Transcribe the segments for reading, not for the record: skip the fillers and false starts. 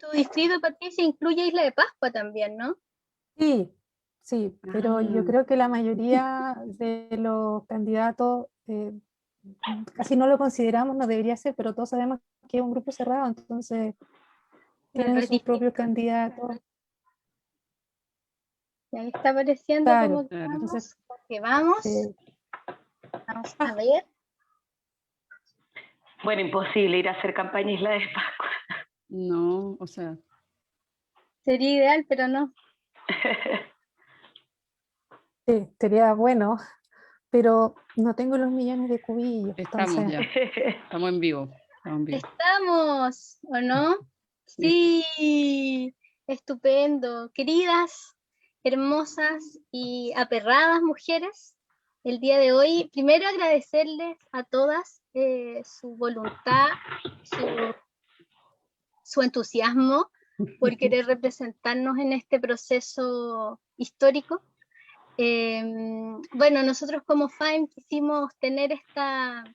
tu distrito, Patricia, incluye Isla de Pascua también, ¿no? Sí, sí, pero yo creo que la mayoría de los candidatos casi no lo consideramos, no debería ser, pero todos sabemos que es un grupo cerrado, entonces Claro, tienen es sus propios distinto. candidatos. Y ahí está apareciendo Claro, como que entonces, vamos, porque vamos. eh, Vamos a ver. Bueno, imposible ir a hacer campaña Isla de Pascua. No, o sea, Sería ideal, pero no. sí, sería bueno, pero no tengo los millones de cubillos, estamos entonces, ya, estamos en vivo, estamos en vivo. Estamos, ¿o no? Sí. Sí, estupendo. Queridas, hermosas y aperradas mujeres, el día de hoy, primero agradecerles a todas su voluntad, su entusiasmo por querer representarnos en este proceso histórico. Bueno, nosotros como FAIM quisimos tener esta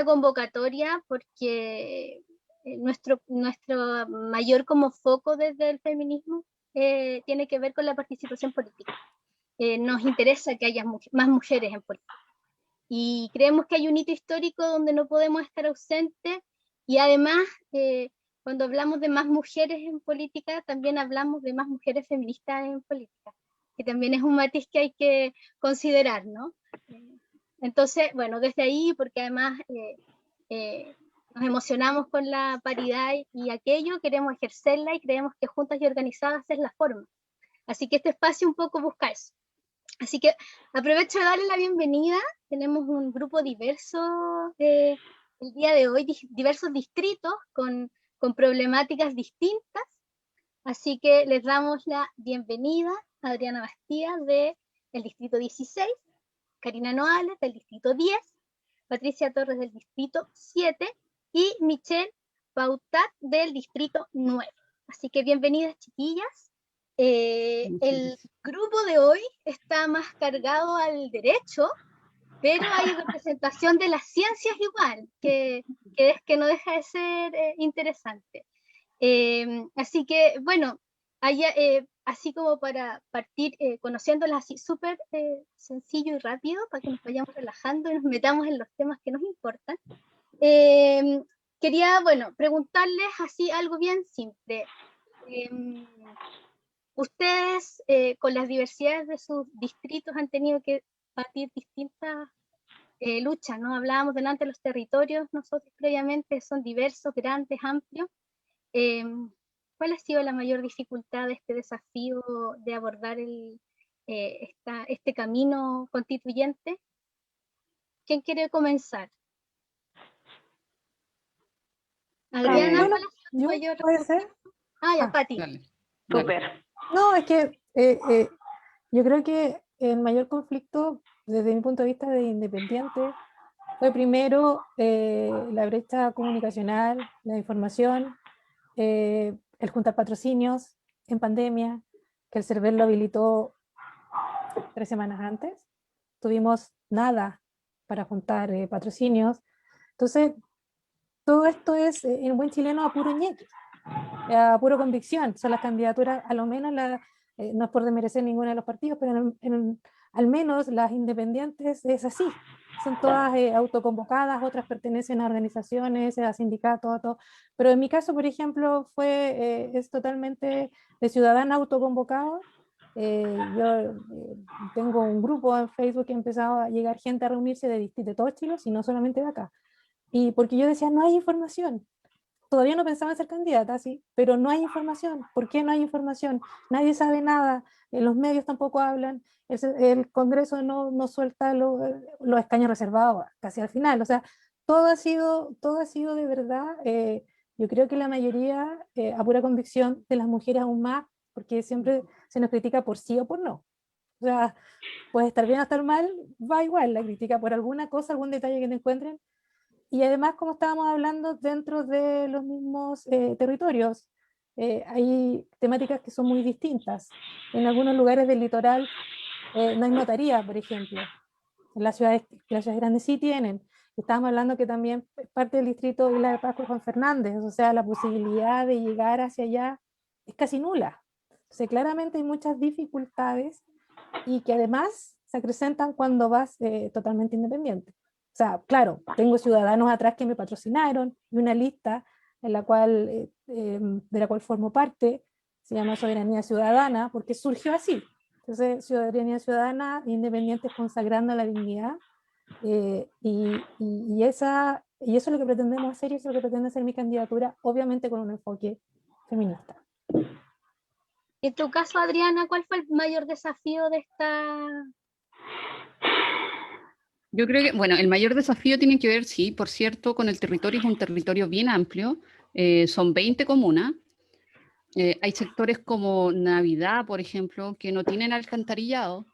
convocatoria porque nuestro mayor como foco desde el feminismo tiene que ver con la participación política. Nos interesa que haya más mujeres en política. Y creemos que hay un hito histórico donde no podemos estar ausentes y además cuando hablamos de más mujeres en política también hablamos de más mujeres feministas en política, que también es un matiz que hay que considerar, ¿no? Entonces, bueno, desde ahí, porque además nos emocionamos con la paridad y aquello, queremos ejercerla y creemos que juntas y organizadas es la forma. Así que este espacio un poco busca eso. Así que aprovecho de darle la bienvenida. Tenemos un grupo diverso el día de hoy, diversos distritos con problemáticas distintas. Así que les damos la bienvenida a Adriana Bastía del distrito 16, Karina Noales del distrito 10, Patricia Torres del distrito 7 y Michelle Pautat del distrito 9. Así que bienvenidas, chiquillas. El grupo de hoy está más cargado al derecho, pero hay representación de las ciencias igual, que no deja de ser interesante. Así que, bueno, así como para partir conociéndolas así súper sencillo y rápido, para que nos vayamos relajando y nos metamos en los temas que nos importan. Quería, bueno, preguntarles así algo bien simple. Ustedes, con las diversidades de sus distritos, han tenido que batir distintas luchas, ¿no? Hablábamos delante de los territorios, nosotros previamente son diversos, grandes, amplios. ¿Cuál ha sido la mayor dificultad de este desafío de abordar este camino constituyente? ¿Quién quiere comenzar? Adriana, bueno, ¿cuál ha sido tu mayor puede ser. ya, Pati. Dale. Súper. No, es que yo creo que el mayor conflicto, desde mi punto de vista de independiente, fue primero la brecha comunicacional, la información, el juntar patrocinios en pandemia, que el CERVEL lo habilitó 3 semanas antes. Tuvimos nada para juntar patrocinios. Entonces, todo esto es, en buen chileno, a puro ñeque, a puro convicción. Son las candidaturas, a lo menos, no es por desmerecer ninguno de los partidos, pero al menos las independientes es así. Son todas autoconvocadas, otras pertenecen a organizaciones, a sindicatos, todo. Pero en mi caso, por ejemplo, es totalmente de ciudadana autoconvocada. Yo tengo un grupo en Facebook que ha empezado a llegar gente a reunirse de todo Chile, y no solamente de acá. Y porque yo decía, no hay información. Todavía no pensaba en ser candidata, sí, pero no hay información. ¿Por qué no hay información? Nadie sabe nada, los medios tampoco hablan, el Congreso no suelta los escaños reservados casi al final. O sea, todo ha sido de verdad, yo creo que la mayoría, a pura convicción de las mujeres aún más, porque siempre se nos critica por sí o por no. O sea, puede estar bien o estar mal, va igual la crítica por alguna cosa, algún detalle que te encuentren. Y además, como estábamos hablando, dentro de los mismos territorios, hay temáticas que son muy distintas. En algunos lugares del litoral no hay notaría, por ejemplo. En las ciudades grandes sí tienen. Estábamos hablando que también parte del distrito Isla de Pascua y Juan Fernández, o sea, la posibilidad de llegar hacia allá es casi nula. Entonces, claramente hay muchas dificultades y que además se acrecentan cuando vas totalmente independiente. O sea, claro, tengo ciudadanos atrás que me patrocinaron y una lista en la cual, de la cual formo parte, se llama Soberanía Ciudadana, porque surgió así. Entonces, Soberanía Ciudadana, independientes consagrando la dignidad, y eso es lo que pretendemos hacer y eso es lo que pretende hacer mi candidatura, obviamente con un enfoque feminista. En tu caso, Adriana, ¿cuál fue el mayor desafío de esta? Yo creo que, bueno, el mayor desafío tiene que ver, sí, por cierto, con el territorio. Es un territorio bien amplio, son 20 comunas. Hay sectores como Navidad, por ejemplo, que no tienen alcantarillado,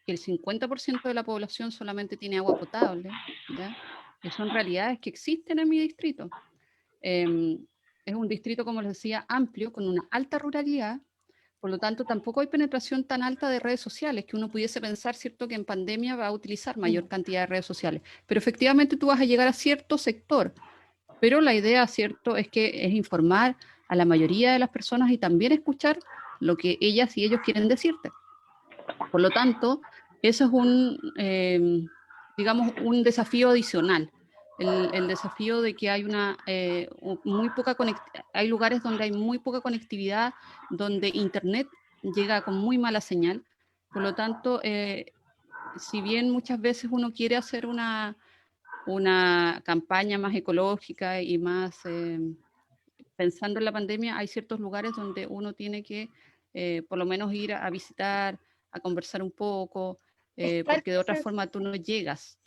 que el 50% de la población solamente tiene agua potable, ¿ya? Que son realidades que existen en mi distrito. Es un distrito, como les decía, amplio, con una alta ruralidad. Por lo tanto, tampoco hay penetración tan alta de redes sociales, que uno pudiese pensar, ¿cierto?, que en pandemia va a utilizar mayor cantidad de redes sociales. Pero efectivamente tú vas a llegar a cierto sector. Pero la idea, ¿cierto?, es que es informar a la mayoría de las personas y también escuchar lo que ellas y ellos quieren decirte. Por lo tanto, eso es digamos, un desafío adicional. El desafío de que hay hay lugares donde hay muy poca conectividad, donde internet llega con muy mala señal. Por lo tanto, si bien muchas veces uno quiere hacer una campaña más ecológica y más pensando en la pandemia, hay ciertos lugares donde uno tiene que por lo menos ir a visitar, a conversar un poco, porque de otra forma tú no llegas,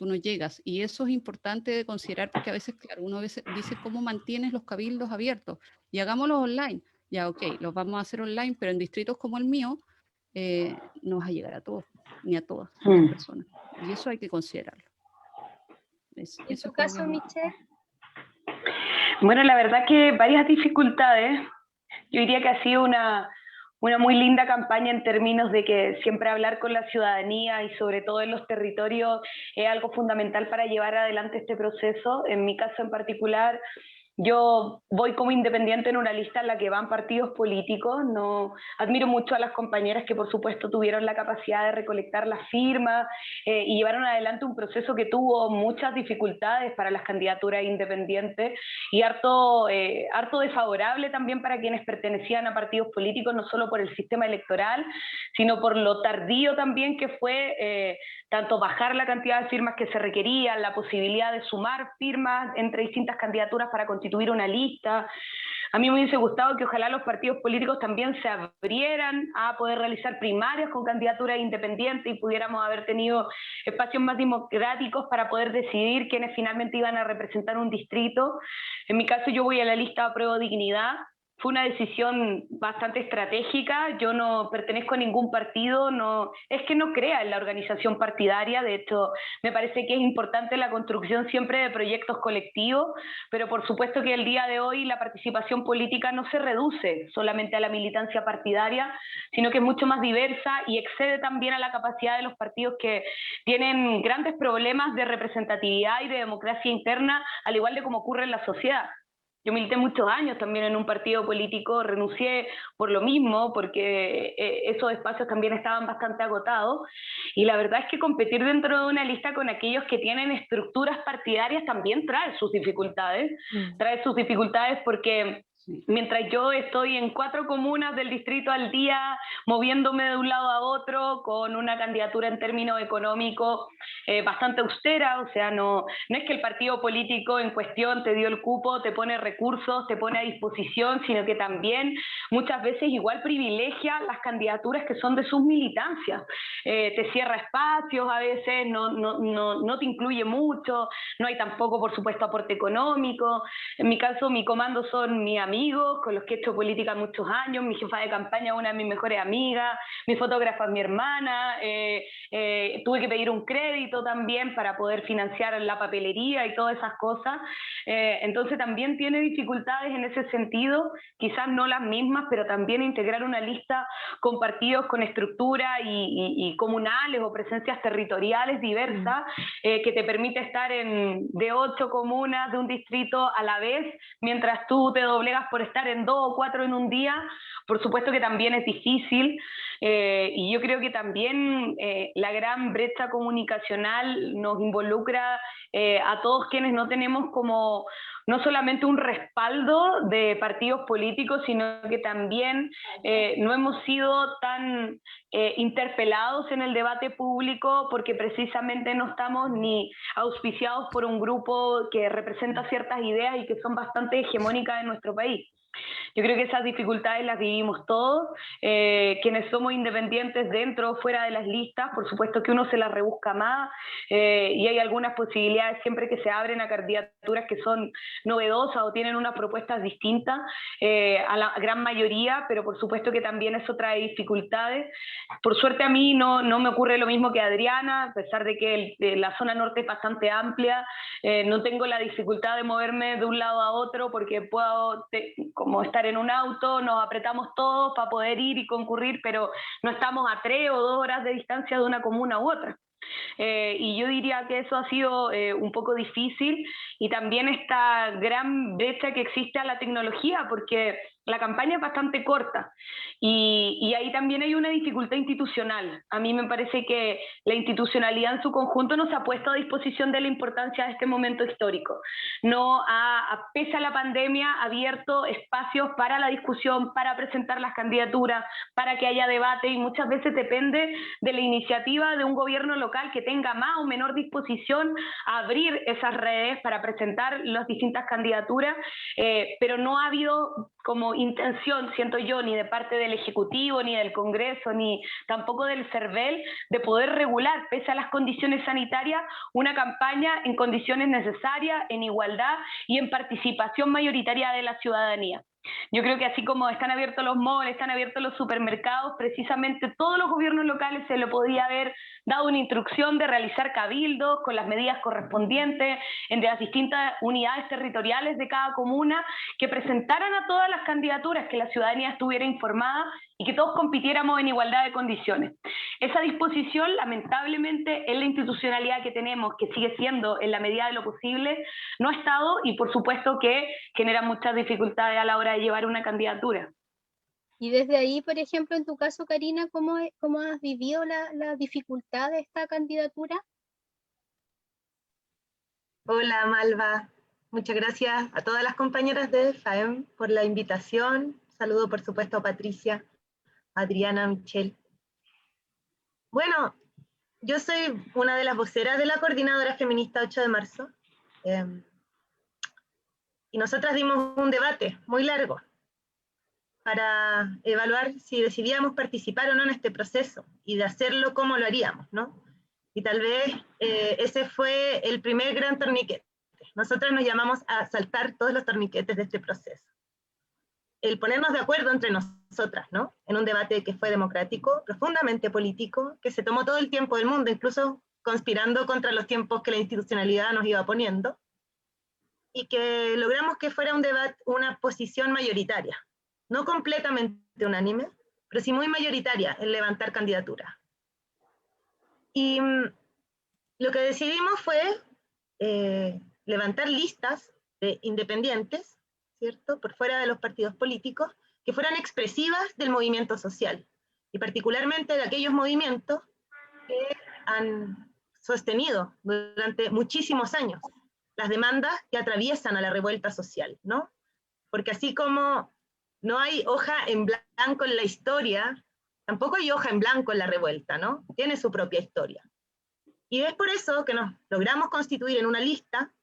y eso es importante de considerar, porque a veces, claro, uno a veces dice cómo mantienes los cabildos abiertos, y hagámoslos online, ya ok, los vamos a hacer online, pero en distritos como el mío no vas a llegar a todos, ni a todas las personas, y eso hay que considerarlo. En tu caso, Michelle. Bueno, la verdad que varias dificultades. Yo diría que ha sido una muy linda campaña en términos de que siempre hablar con la ciudadanía y sobre todo en los territorios es algo fundamental para llevar adelante este proceso. En mi caso en particular, yo voy como independiente en una lista en la que van partidos políticos. No, admiro mucho a las compañeras que por supuesto tuvieron la capacidad de recolectar las firmas y llevaron adelante un proceso que tuvo muchas dificultades para las candidaturas independientes y harto desfavorable también para quienes pertenecían a partidos políticos, no solo por el sistema electoral, sino por lo tardío también que fue tanto bajar la cantidad de firmas que se requerían, la posibilidad de sumar firmas entre distintas candidaturas para constituir una lista. A mí me hubiese gustado que ojalá los partidos políticos también se abrieran a poder realizar primarias con candidaturas independientes y pudiéramos haber tenido espacios más democráticos para poder decidir quiénes finalmente iban a representar un distrito. En mi caso yo voy a la lista Apruebo Dignidad. Fue una decisión bastante estratégica. Yo no pertenezco a ningún partido, no crea en la organización partidaria. De hecho, me parece que es importante la construcción siempre de proyectos colectivos, pero por supuesto que el día de hoy la participación política no se reduce solamente a la militancia partidaria, sino que es mucho más diversa y excede también a la capacidad de los partidos que tienen grandes problemas de representatividad y de democracia interna, al igual de como ocurre en la sociedad. Yo milité muchos años también en un partido político, renuncié por lo mismo, porque esos espacios también estaban bastante agotados, y la verdad es que competir dentro de una lista con aquellos que tienen estructuras partidarias también trae sus dificultades, porque mientras yo estoy en 4 comunas del distrito al día, moviéndome de un lado a otro, con una candidatura en términos económicos bastante austera, o sea, no es que el partido político en cuestión te dio el cupo, te pone recursos, te pone a disposición, sino que también muchas veces igual privilegia las candidaturas que son de sus militancias. Te cierra espacios a veces, no te incluye mucho, no hay tampoco, por supuesto, aporte económico. En mi caso, mi comando son mis amigos con los que he hecho política muchos años, mi jefa de campaña es una de mis mejores amigas, mi fotógrafa es mi hermana, tuve que pedir un crédito también para poder financiar la papelería y todas esas cosas, entonces también tiene dificultades en ese sentido, quizás no las mismas, pero también integrar una lista con partidos con estructura y comunales o presencias territoriales diversas, que te permite estar de 8 comunas de un distrito a la vez, mientras tú te doblegas por estar en 2 o 4 en un día, por supuesto que también es difícil, y yo creo que también la gran brecha comunicacional nos involucra a todos quienes no tenemos como no solamente un respaldo de partidos políticos, sino que también no hemos sido tan interpelados en el debate público porque precisamente no estamos ni auspiciados por un grupo que representa ciertas ideas y que son bastante hegemónicas en nuestro país. Yo creo que esas dificultades las vivimos todos, quienes somos independientes dentro o fuera de las listas, por supuesto que uno se las rebusca más, y hay algunas posibilidades siempre que se abren a candidaturas que son novedosas o tienen unas propuestas distintas a la gran mayoría, pero por supuesto que también eso trae dificultades. Por suerte a mí no me ocurre lo mismo que a Adriana, a pesar de que la zona norte es bastante amplia, no tengo la dificultad de moverme de un lado a otro porque puedo como estar en un auto, nos apretamos todos para poder ir y concurrir, pero no estamos a 3 o 2 horas de distancia de una comuna u otra. Y yo diría que eso ha sido un poco difícil, y también esta gran brecha que existe a la tecnología, porque la campaña es bastante corta y ahí también hay una dificultad institucional. A mí me parece que la institucionalidad en su conjunto no se ha puesto a disposición de la importancia de este momento histórico. No ha, pese a la pandemia, ha abierto espacios para la discusión, para presentar las candidaturas, para que haya debate, y muchas veces depende de la iniciativa de un gobierno local que tenga más o menor disposición a abrir esas redes para presentar las distintas candidaturas, pero no ha habido como intención, siento yo, ni de parte del Ejecutivo, ni del Congreso, ni tampoco del CERVEL, de poder regular, pese a las condiciones sanitarias, una campaña en condiciones necesarias, en igualdad y en participación mayoritaria de la ciudadanía. Yo creo que así como están abiertos los malls, están abiertos los supermercados, precisamente todos los gobiernos locales se le podía haber dado una instrucción de realizar cabildos con las medidas correspondientes en las distintas unidades territoriales de cada comuna, que presentaran a todas las candidaturas, que la ciudadanía estuviera informada y que todos compitiéramos en igualdad de condiciones. Esa disposición, lamentablemente, en la institucionalidad que tenemos, que sigue siendo en la medida de lo posible, no ha estado, y por supuesto que genera muchas dificultades a la hora de llevar una candidatura. Y desde ahí, por ejemplo, en tu caso, Karina, ¿cómo has vivido la dificultad de esta candidatura? Hola, Malva. Muchas gracias a todas las compañeras de FAEM por la invitación. Saludo, por supuesto, a Patricia, Adriana, Michelle. Bueno, yo soy una de las voceras de la Coordinadora Feminista 8 de marzo. Y nosotras dimos un debate muy largo para evaluar si decidíamos participar o no en este proceso, y de hacerlo, cómo lo haríamos, ¿no? Y tal vez ese fue el primer gran torniquete. Nosotras nos llamamos a saltar todos los torniquetes de este proceso. El ponernos de acuerdo entre nosotras, ¿no? En un debate que fue democrático, profundamente político, que se tomó todo el tiempo del mundo, incluso conspirando contra los tiempos que la institucionalidad nos iba poniendo, y que logramos que fuera un debate, una posición mayoritaria, no completamente unánime, pero sí muy mayoritaria en levantar candidaturas. Y lo que decidimos fue levantar listas de independientes, ¿cierto?, por fuera de los partidos políticos, que fueran expresivas del movimiento social, y particularmente de aquellos movimientos que han sostenido durante muchísimos años las demandas que atraviesan a la revuelta social, ¿no? Porque así como no hay hoja en blanco en la historia, tampoco hay hoja en blanco en la revuelta, ¿no? Tiene su propia historia. Y es por eso que nos logramos constituir en una lista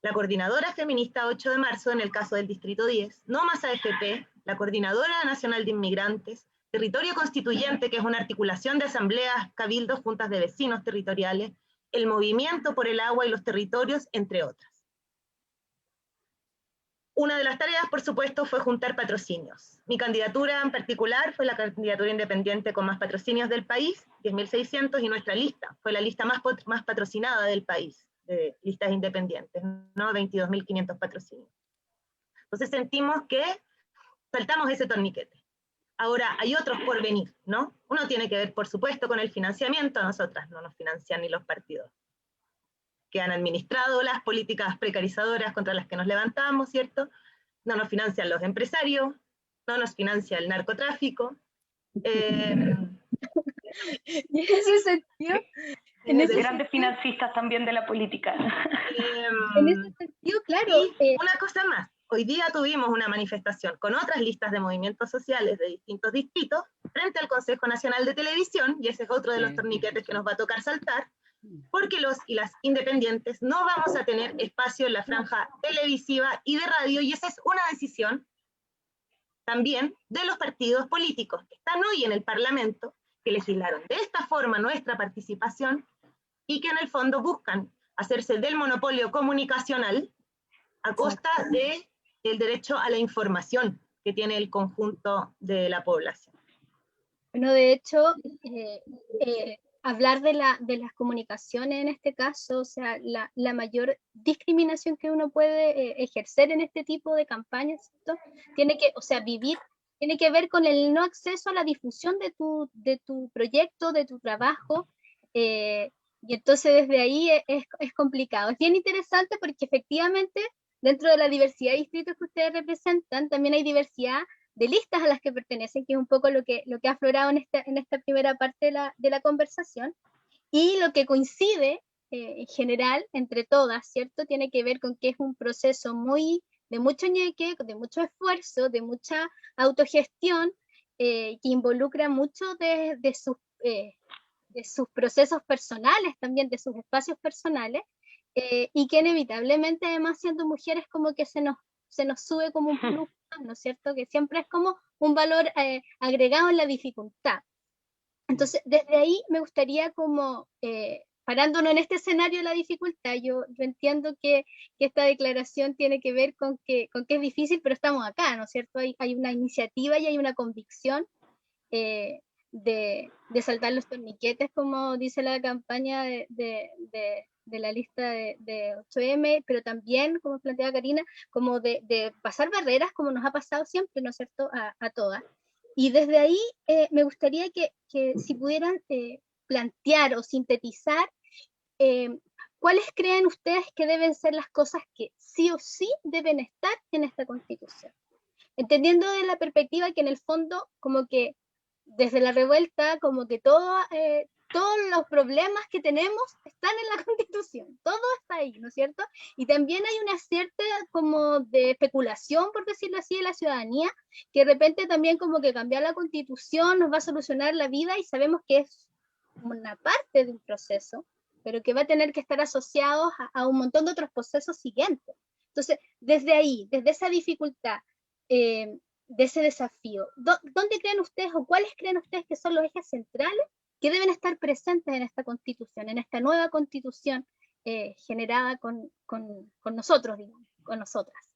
la Coordinadora Feminista 8 de marzo, en el caso del Distrito 10, No Más AFP, la Coordinadora Nacional de Inmigrantes, Territorio Constituyente, que es una articulación de asambleas, cabildos, juntas de vecinos territoriales, el Movimiento por el Agua y los Territorios, entre otras. Una de las tareas, por supuesto, fue juntar patrocinios. Mi candidatura en particular fue la candidatura independiente con más patrocinios del país, 10.600, y nuestra lista fue la lista más patrocinada del país, de listas independientes, ¿no? 22.500 patrocinios. Entonces sentimos que saltamos ese torniquete. Ahora, hay otros por venir, ¿no? Uno tiene que ver, por supuesto, con el financiamiento. A nosotras no nos financian ni los partidos que han administrado las políticas precarizadoras contra las que nos levantamos, ¿cierto? No nos financian los empresarios, no nos financia el narcotráfico. En ese sentido, Grandes financistas también de la política. en ese sentido, claro. Y una cosa más, hoy día tuvimos una manifestación con otras listas de movimientos sociales de distintos distritos frente al Consejo Nacional de Televisión, y ese es otro de los torniquetes que nos va a tocar saltar, porque los y las independientes no vamos a tener espacio en la franja televisiva y de radio, y esa es una decisión también de los partidos políticos que están hoy en el Parlamento, que legislaron de esta forma nuestra participación, y que en el fondo buscan hacerse del monopolio comunicacional a costa del derecho a la información que tiene el conjunto de la población. Bueno, de hecho, hablar de las comunicaciones en este caso, o sea, la mayor discriminación que uno puede ejercer en este tipo de campañas, ¿cierto? Tiene que, o sea, tiene que ver con el no acceso a la difusión de tu proyecto, de tu trabajo, y entonces desde ahí es complicado. Es bien interesante porque efectivamente dentro de la diversidad de distritos que ustedes representan, también hay diversidad de listas a las que pertenecen, que es un poco lo que ha aflorado en esta primera parte de la conversación, y lo que coincide en general entre todas, ¿cierto? Tiene que ver con que es un proceso de mucho ñeque, de mucho esfuerzo, de mucha autogestión, que involucra mucho de sus procesos personales también, de sus espacios personales, y que inevitablemente además siendo mujeres como que se nos sube como un plus, ¿no es cierto? Que siempre es como un valor agregado en la dificultad. Entonces, desde ahí me gustaría como, parándonos en este escenario de la dificultad, yo entiendo que esta declaración tiene que ver con que es difícil, pero estamos acá, ¿no es cierto? Hay una iniciativa y hay una convicción de saltar los torniquetes, como dice la campaña de la lista de 8M, pero también, como planteaba Karina, como de pasar barreras, como nos ha pasado siempre, ¿no es cierto?, a todas. Y desde ahí me gustaría que si pudieran plantear o sintetizar cuáles creen ustedes que deben ser las cosas que sí o sí deben estar en esta Constitución. Entendiendo de la perspectiva que en el fondo, como que desde la revuelta, como que todos los problemas que tenemos están en la Constitución, todo está ahí, ¿no es cierto? Y también hay una cierta como de especulación, por decirlo así, de la ciudadanía, que de repente también como que cambiar la Constitución nos va a solucionar la vida, y sabemos que es una parte de un proceso, pero que va a tener que estar asociado a un montón de otros procesos siguientes. Entonces, desde ahí, desde esa dificultad, de ese desafío, ¿dónde creen ustedes o cuáles creen ustedes que son los ejes centrales que deben estar presentes en esta Constitución, en esta nueva Constitución generada con nosotros, digamos, con nosotras?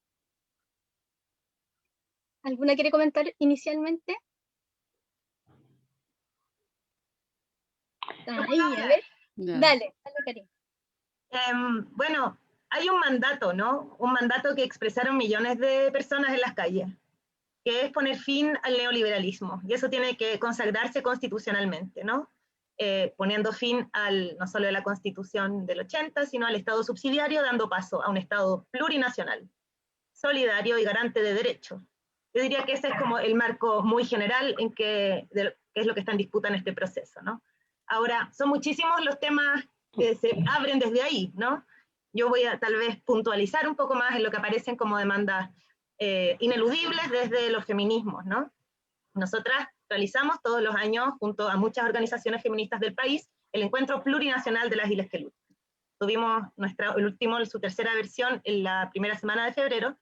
¿Alguna quiere comentar inicialmente? Ahí, a ver. Dale, Karina. Bueno, hay un mandato, ¿no? Un mandato que expresaron millones de personas en las calles, que es poner fin al neoliberalismo, y eso tiene que consagrarse constitucionalmente, ¿no? Poniendo fin no solo a la Constitución del 80, sino al Estado subsidiario, dando paso a un Estado plurinacional, solidario y garante de derechos. Yo diría que ese es como el marco muy general que es lo que está en disputa en este proceso, ¿no? Ahora, son muchísimos los temas que se abren desde ahí, ¿no? Yo voy a tal vez puntualizar un poco más en lo que aparecen como demandas ineludibles desde los feminismos, ¿no? Nosotras realizamos todos los años, junto a muchas organizaciones feministas del país, el Encuentro Plurinacional de las Islas que Luchan. Tuvimos su tercera versión en la primera semana de febrero,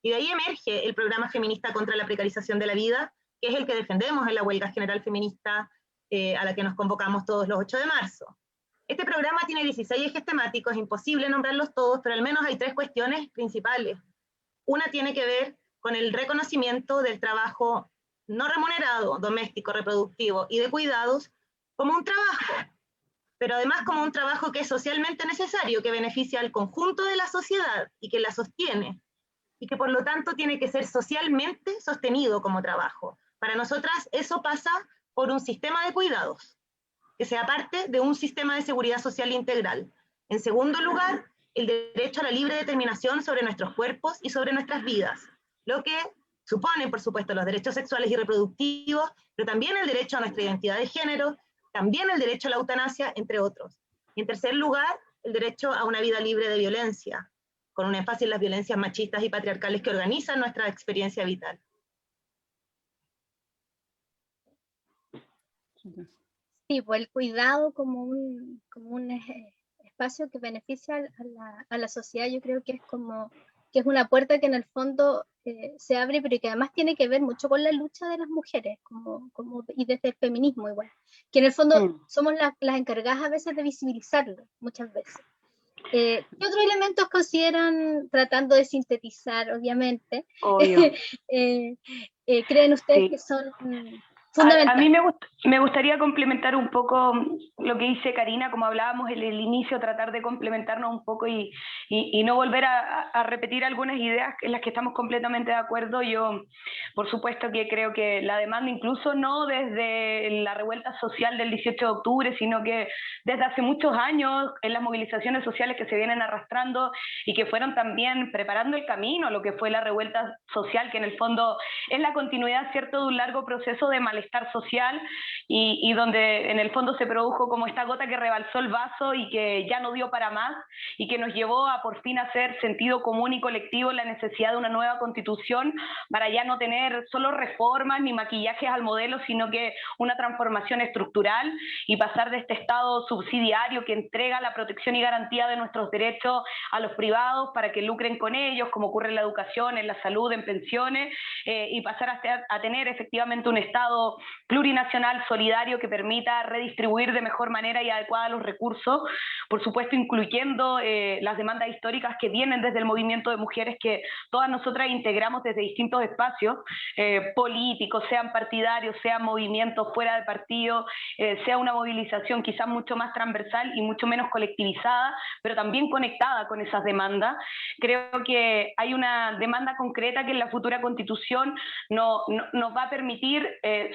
y de ahí emerge el programa feminista contra la precarización de la vida, que es el que defendemos en la huelga general feminista a la que nos convocamos todos los 8 de marzo. Este programa tiene 16 ejes temáticos, es imposible nombrarlos todos, pero al menos hay 3 cuestiones principales Una tiene que ver con el reconocimiento del trabajo no remunerado, doméstico, reproductivo y de cuidados como un trabajo, pero además como un trabajo que es socialmente necesario, que beneficia al conjunto de la sociedad y que la sostiene, y que por lo tanto tiene que ser socialmente sostenido como trabajo. Para nosotras eso pasa por un sistema de cuidados, que sea parte de un sistema de seguridad social integral. En segundo lugar, el derecho a la libre determinación sobre nuestros cuerpos y sobre nuestras vidas, lo que supone, por supuesto, los derechos sexuales y reproductivos, pero también el derecho a nuestra identidad de género, también el derecho a la eutanasia, entre otros. Y en tercer lugar, el derecho a una vida libre de violencia, con un énfasis en las violencias machistas y patriarcales que organizan nuestra experiencia vital. Sí, pues el cuidado como un espacio que beneficia a la sociedad, yo creo que es una puerta que en el fondo se abre, pero que además tiene que ver mucho con la lucha de las mujeres, y desde el feminismo igual, que en el fondo somos las encargadas a veces de visibilizarlo, muchas veces. ¿Qué otros elementos consideran, tratando de sintetizar, obviamente, creen ustedes que son fundamentales? A mí me gustaría complementar un poco lo que dice Karina, como hablábamos en el inicio, tratar de complementarnos un poco y no volver a repetir algunas ideas en las que estamos completamente de acuerdo. Yo, por supuesto que creo que la demanda, incluso no desde la revuelta social del 18 de octubre, sino que desde hace muchos años en las movilizaciones sociales que se vienen arrastrando y que fueron también preparando el camino a lo que fue la revuelta social, que en el fondo es la continuidad, ¿cierto?, de un largo proceso de malestar social y donde en el fondo se produjo como esta gota que rebalsó el vaso y que ya no dio para más y que nos llevó a por fin hacer sentido común y colectivo la necesidad de una nueva constitución para ya no tener solo reformas ni maquillajes al modelo, sino que una transformación estructural y pasar de este Estado subsidiario que entrega la protección y garantía de nuestros derechos a los privados para que lucren con ellos, como ocurre en la educación, en la salud, en pensiones, y pasar a tener efectivamente un Estado plurinacional solidario que permita redistribuir de mejor manera y adecuada los recursos, por supuesto incluyendo las demandas históricas que vienen desde el movimiento de mujeres que todas nosotras integramos desde distintos espacios políticos, sean partidarios, sean movimientos fuera de partido, sea una movilización quizás mucho más transversal y mucho menos colectivizada, pero también conectada con esas demandas. Creo que hay una demanda concreta que en la futura constitución nos va a permitir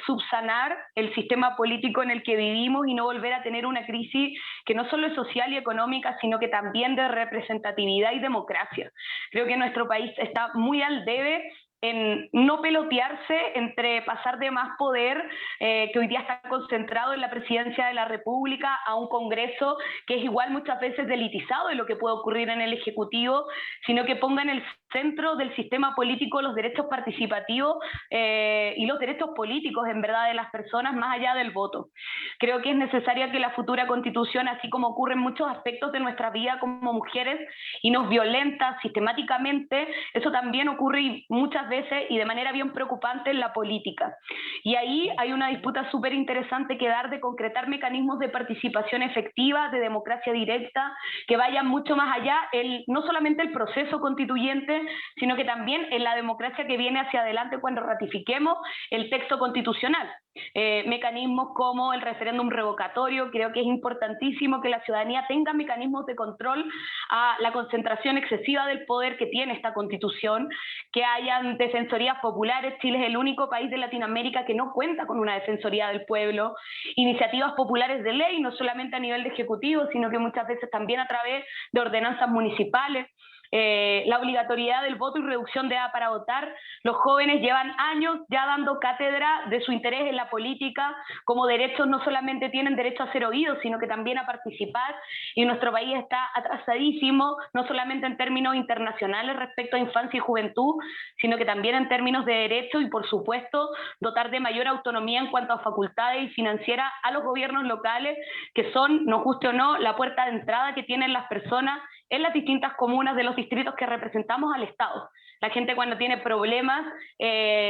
subsanar el sistema político en el que vivimos y no volver a tener una crisis que no solo es social y económica, sino que también de representatividad y democracia. Creo que nuestro país está muy al debe en no pelotearse entre pasar de más poder que hoy día está concentrado en la presidencia de la República a un Congreso que es igual muchas veces delitizado de lo que puede ocurrir en el Ejecutivo, sino que ponga en el centro del sistema político los derechos participativos y los derechos políticos en verdad de las personas más allá del voto. Creo que es necesaria que la futura Constitución, así como ocurre en muchos aspectos de nuestra vida como mujeres y nos violenta sistemáticamente, eso también ocurre muchas veces y de manera bien preocupante en la política. Y ahí hay una disputa súper interesante que dar de concretar mecanismos de participación efectiva, de democracia directa, que vayan mucho más allá, no solamente el proceso constituyente, sino que también en la democracia que viene hacia adelante cuando ratifiquemos el texto constitucional. Mecanismos como el referéndum revocatorio, creo que es importantísimo que la ciudadanía tenga mecanismos de control a la concentración excesiva del poder que tiene esta constitución, que hayan defensorías populares. Chile es el único país de Latinoamérica que no cuenta con una defensoría del pueblo, iniciativas populares de ley, no solamente a nivel de ejecutivo, sino que muchas veces también a través de ordenanzas municipales. La obligatoriedad del voto y reducción de edad para votar. Los jóvenes llevan años ya dando cátedra de su interés en la política, como derechos no solamente tienen derecho a ser oídos, sino que también a participar, y nuestro país está atrasadísimo, no solamente en términos internacionales respecto a infancia y juventud, sino que también en términos de derechos y, por supuesto, dotar de mayor autonomía en cuanto a facultades y financieras a los gobiernos locales, que son, nos guste o no, la puerta de entrada que tienen las personas en las distintas comunas de los distritos que representamos al Estado. La gente cuando tiene problemas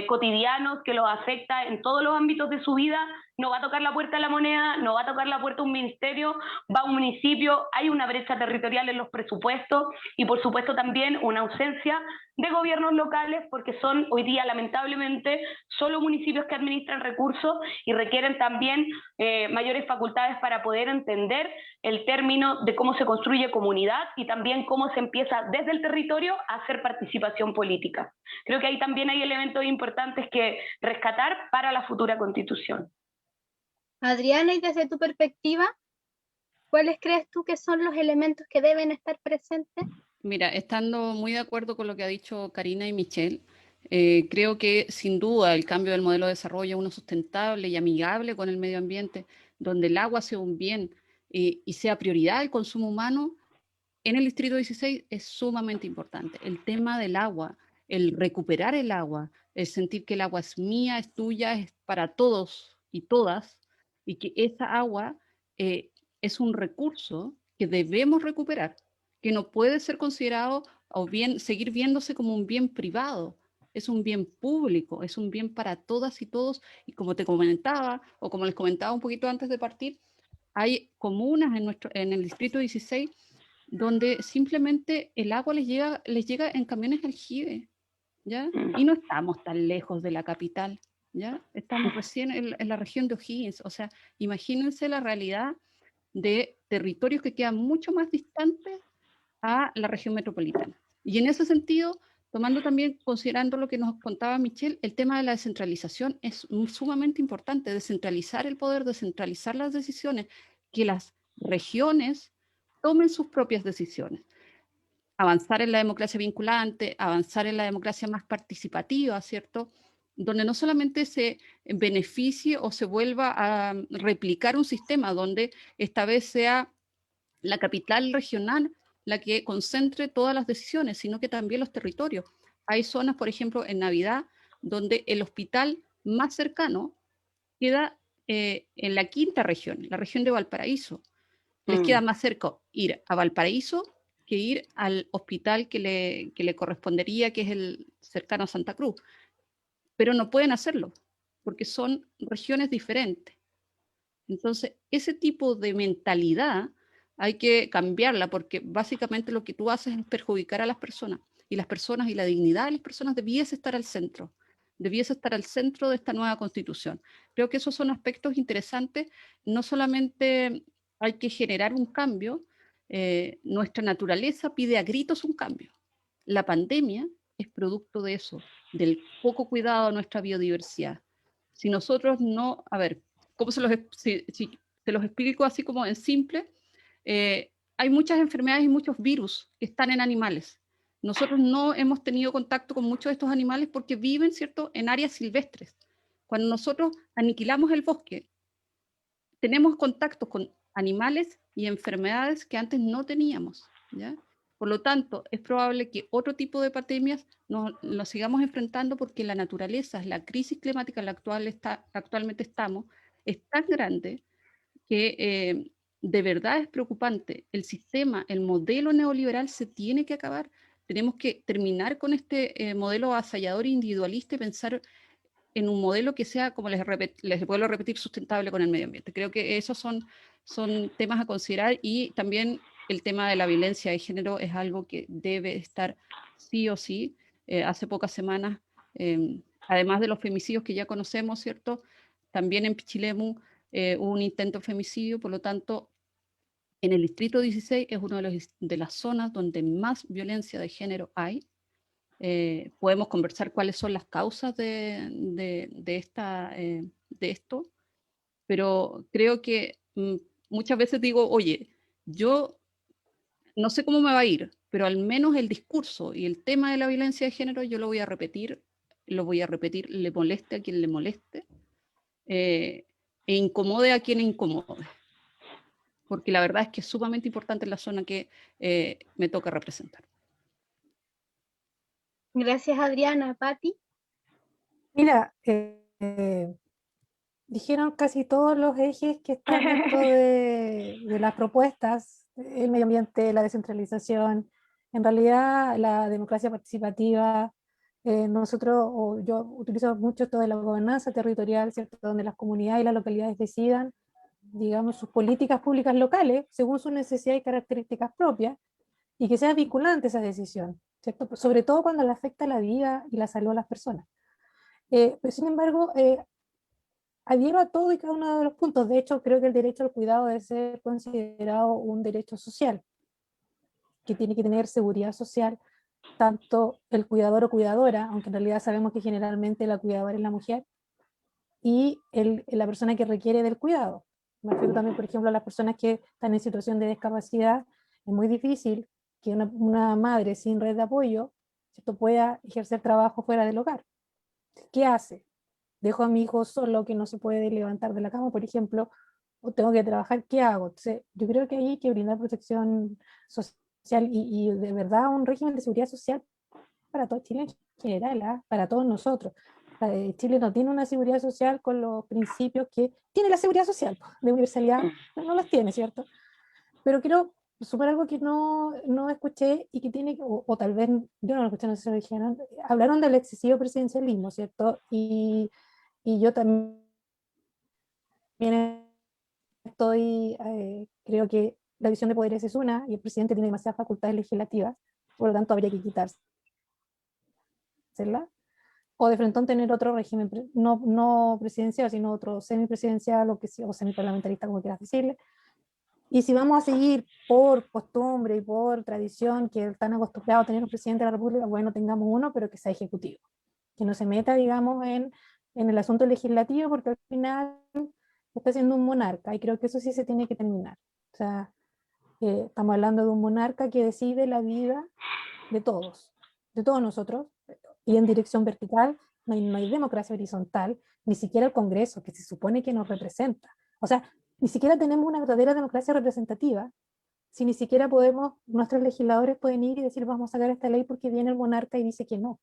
cotidianos que los afecta en todos los ámbitos de su vida, no va a tocar la puerta de la Moneda, no va a tocar la puerta de un ministerio, va a un municipio. Hay una brecha territorial en los presupuestos y por supuesto también una ausencia de gobiernos locales, porque son hoy día lamentablemente solo municipios que administran recursos y requieren también mayores facultades para poder entender el término de cómo se construye comunidad y también cómo se empieza desde el territorio a hacer participación política. Creo que ahí también hay elementos importantes que rescatar para la futura constitución. Adriana, y desde tu perspectiva, ¿cuáles crees tú que son los elementos que deben estar presentes? Mira, estando muy de acuerdo con lo que ha dicho Karina y Michelle, creo que sin duda el cambio del modelo de desarrollo a uno sustentable y amigable con el medio ambiente, donde el agua sea un bien y sea prioridad el consumo humano, en el Distrito 16 es sumamente importante. El tema del agua, el recuperar el agua, el sentir que el agua es mía, es tuya, es para todos y todas, y que esa agua es un recurso que debemos recuperar, que no puede ser considerado o bien seguir viéndose como un bien privado. Es un bien público, es un bien para todas y todos, y como te comentaba, o como les comentaba un poquito antes de partir, hay comunas en el Distrito 16 donde simplemente el agua les llega en camiones aljibe, ¿ya? Y no estamos tan lejos de la capital, ¿ya? Estamos recién en la región de O'Higgins, o sea, imagínense la realidad de territorios que quedan mucho más distantes a la región metropolitana. Y en ese sentido, tomando también, considerando lo que nos contaba Michelle, el tema de la descentralización es sumamente importante, descentralizar el poder, descentralizar las decisiones, que las regiones tomen sus propias decisiones. Avanzar en la democracia vinculante, avanzar en la democracia más participativa, ¿cierto? Donde no solamente se beneficie o se vuelva a replicar un sistema donde esta vez sea la capital regional la que concentre todas las decisiones, sino que también los territorios. Hay zonas, por ejemplo, en Navidad, donde el hospital más cercano queda en la quinta región, la región de Valparaíso. Les queda más cerca ir a Valparaíso que ir al hospital que le correspondería, que es el cercano a Santa Cruz. Pero no pueden hacerlo, porque son regiones diferentes. Entonces, ese tipo de mentalidad hay que cambiarla, porque básicamente lo que tú haces es perjudicar a las personas, y las personas y la dignidad de las personas debiese estar al centro de esta nueva constitución. Creo que esos son aspectos interesantes. No solamente hay que generar un cambio, nuestra naturaleza pide a gritos un cambio. La pandemia es producto de eso, del poco cuidado a nuestra biodiversidad. Si nosotros no, a ver, ¿cómo se los explico así como en simple? Hay muchas enfermedades y muchos virus que están en animales. Nosotros no hemos tenido contacto con muchos de estos animales porque viven, ¿cierto?, en áreas silvestres. Cuando nosotros aniquilamos el bosque, tenemos contacto con animales y enfermedades que antes no teníamos, ¿ya? Por lo tanto, es probable que otro tipo de pandemias nos sigamos enfrentando porque la naturaleza, la crisis climática en la actualmente estamos, es tan grande que de verdad es preocupante. El sistema, el modelo neoliberal se tiene que acabar. Tenemos que terminar con este modelo avasallador e individualista y pensar en un modelo que sea, como les vuelvo a repetir, sustentable con el medio ambiente. Creo que esos son temas a considerar, y también el tema de la violencia de género es algo que debe estar sí o sí. Hace pocas semanas, además de los femicidios que ya conocemos, ¿cierto?, también en Pichilemu hubo un intento de femicidio. Por lo tanto, en el Distrito 16 es una de las zonas donde más violencia de género hay. Podemos conversar cuáles son las causas de esto, pero creo que muchas veces digo, oye, yo no sé cómo me va a ir, pero al menos el discurso y el tema de la violencia de género yo lo voy a repetir, le moleste a quien le moleste, e incomode a quien incomode, porque la verdad es que es sumamente importante en la zona que me toca representar. Gracias, Adriana. Patti. Mira, dijeron casi todos los ejes que están dentro de las propuestas: el medio ambiente, la descentralización, en realidad la democracia participativa. Yo utilizo mucho esto de la gobernanza territorial, ¿cierto?, donde las comunidades y las localidades decidan, digamos, sus políticas públicas locales según sus necesidades y características propias. y que sea vinculante esa decisión, ¿cierto? Sobre todo cuando le afecta la vida y la salud a las personas. Pero sin embargo, adhiero a todo y cada uno de los puntos. De hecho, creo que el derecho al cuidado debe ser considerado un derecho social, que tiene que tener seguridad social, tanto el cuidador o cuidadora, aunque en realidad sabemos que generalmente la cuidadora es la mujer, y la persona que requiere del cuidado. Me refiero también, por ejemplo, a las personas que están en situación de discapacidad. Es muy difícil que una madre sin red de apoyo, ¿cierto?, pueda ejercer trabajo fuera del hogar. ¿Qué hace? Dejo a mi hijo solo, que no se puede levantar de la cama, por ejemplo, o tengo que trabajar, ¿qué hago? Entonces, yo creo que hay que brindar protección social y de verdad un régimen de seguridad social para todo Chile en general, ¿eh? Para todos nosotros. Chile no tiene una seguridad social con los principios que tiene la seguridad social de universalidad, no los tiene, ¿cierto? Pero quiero sumar algo que no escuché y que tiene, o tal vez yo no lo escuché, no sé si lo dijeron, hablaron del excesivo presidencialismo, ¿cierto? Y yo también creo que la división de poderes es una, y el presidente tiene demasiadas facultades legislativas, por lo tanto habría que quitársela, o de frente tener otro régimen, no presidencial, sino otro semipresidencial o semiparlamentarista, como quieras decirle. Y si vamos a seguir por costumbre y por tradición, que están acostumbrados a tener un presidente de la República, bueno, tengamos uno, pero que sea ejecutivo, que no se meta, digamos, en el asunto legislativo, porque al final está siendo un monarca, y creo que eso sí se tiene que terminar. O sea, estamos hablando de un monarca que decide la vida de todos nosotros, y en dirección vertical. No hay democracia horizontal, ni siquiera el Congreso, que se supone que nos representa. O sea, ni siquiera tenemos una verdadera democracia representativa, si ni siquiera nuestros legisladores pueden ir y decir vamos a sacar esta ley porque viene el monarca y dice que no.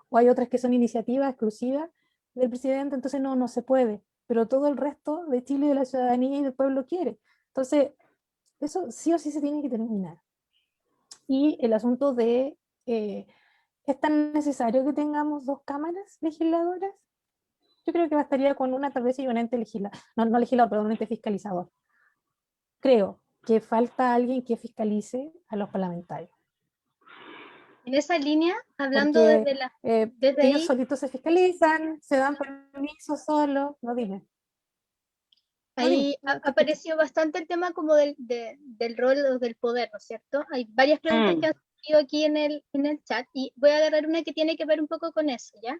O hay otras que son iniciativas exclusivas del presidente, entonces no se puede. Pero todo el resto de Chile, de la ciudadanía y del pueblo quiere. Entonces, eso sí o sí se tiene que terminar. Y el asunto de ¿es tan necesario que tengamos dos cámaras legisladoras? Yo creo que bastaría con una, tal vez, y un ente legislador, perdón, un ente fiscalizador. Creo que falta alguien que fiscalice a los parlamentarios. En esa línea, hablando Porque desde ellos ahí, solitos se fiscalizan, se dan permiso solos, no dime. ahí No te escucho. apareció bastante el tema como del rol o del poder, ¿no es cierto? Hay varias preguntas que han surgido aquí en el chat y voy a agarrar una que tiene que ver un poco con eso, ¿ya?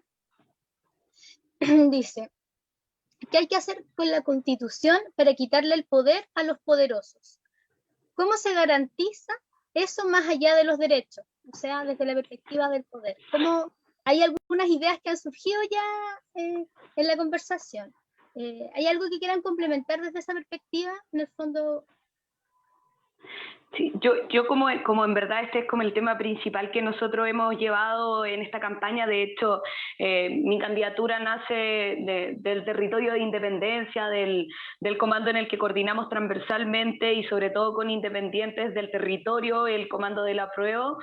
Dice, ¿qué hay que hacer con la Constitución para quitarle el poder a los poderosos? ¿Cómo se garantiza eso más allá de los derechos? O sea, desde la perspectiva del poder. ¿Hay algunas ideas que han surgido ya en la conversación? ¿Hay algo que quieran complementar desde esa perspectiva? En el fondo... Sí, yo como en verdad este es como el tema principal que nosotros hemos llevado en esta campaña. De hecho, mi candidatura nace del territorio de independencia, del comando en el que coordinamos transversalmente y sobre todo con independientes del territorio, el comando del apruebo.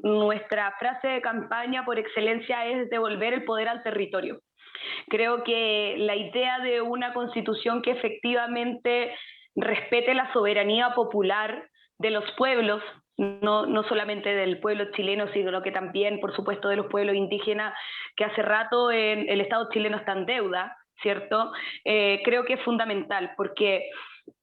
Nuestra frase de campaña por excelencia es devolver el poder al territorio. Creo que la idea de una constitución que efectivamente respete la soberanía popular de los pueblos, no solamente del pueblo chileno, sino que también, por supuesto, de los pueblos indígenas, que hace rato el Estado chileno está en deuda, ¿cierto? Creo que es fundamental, porque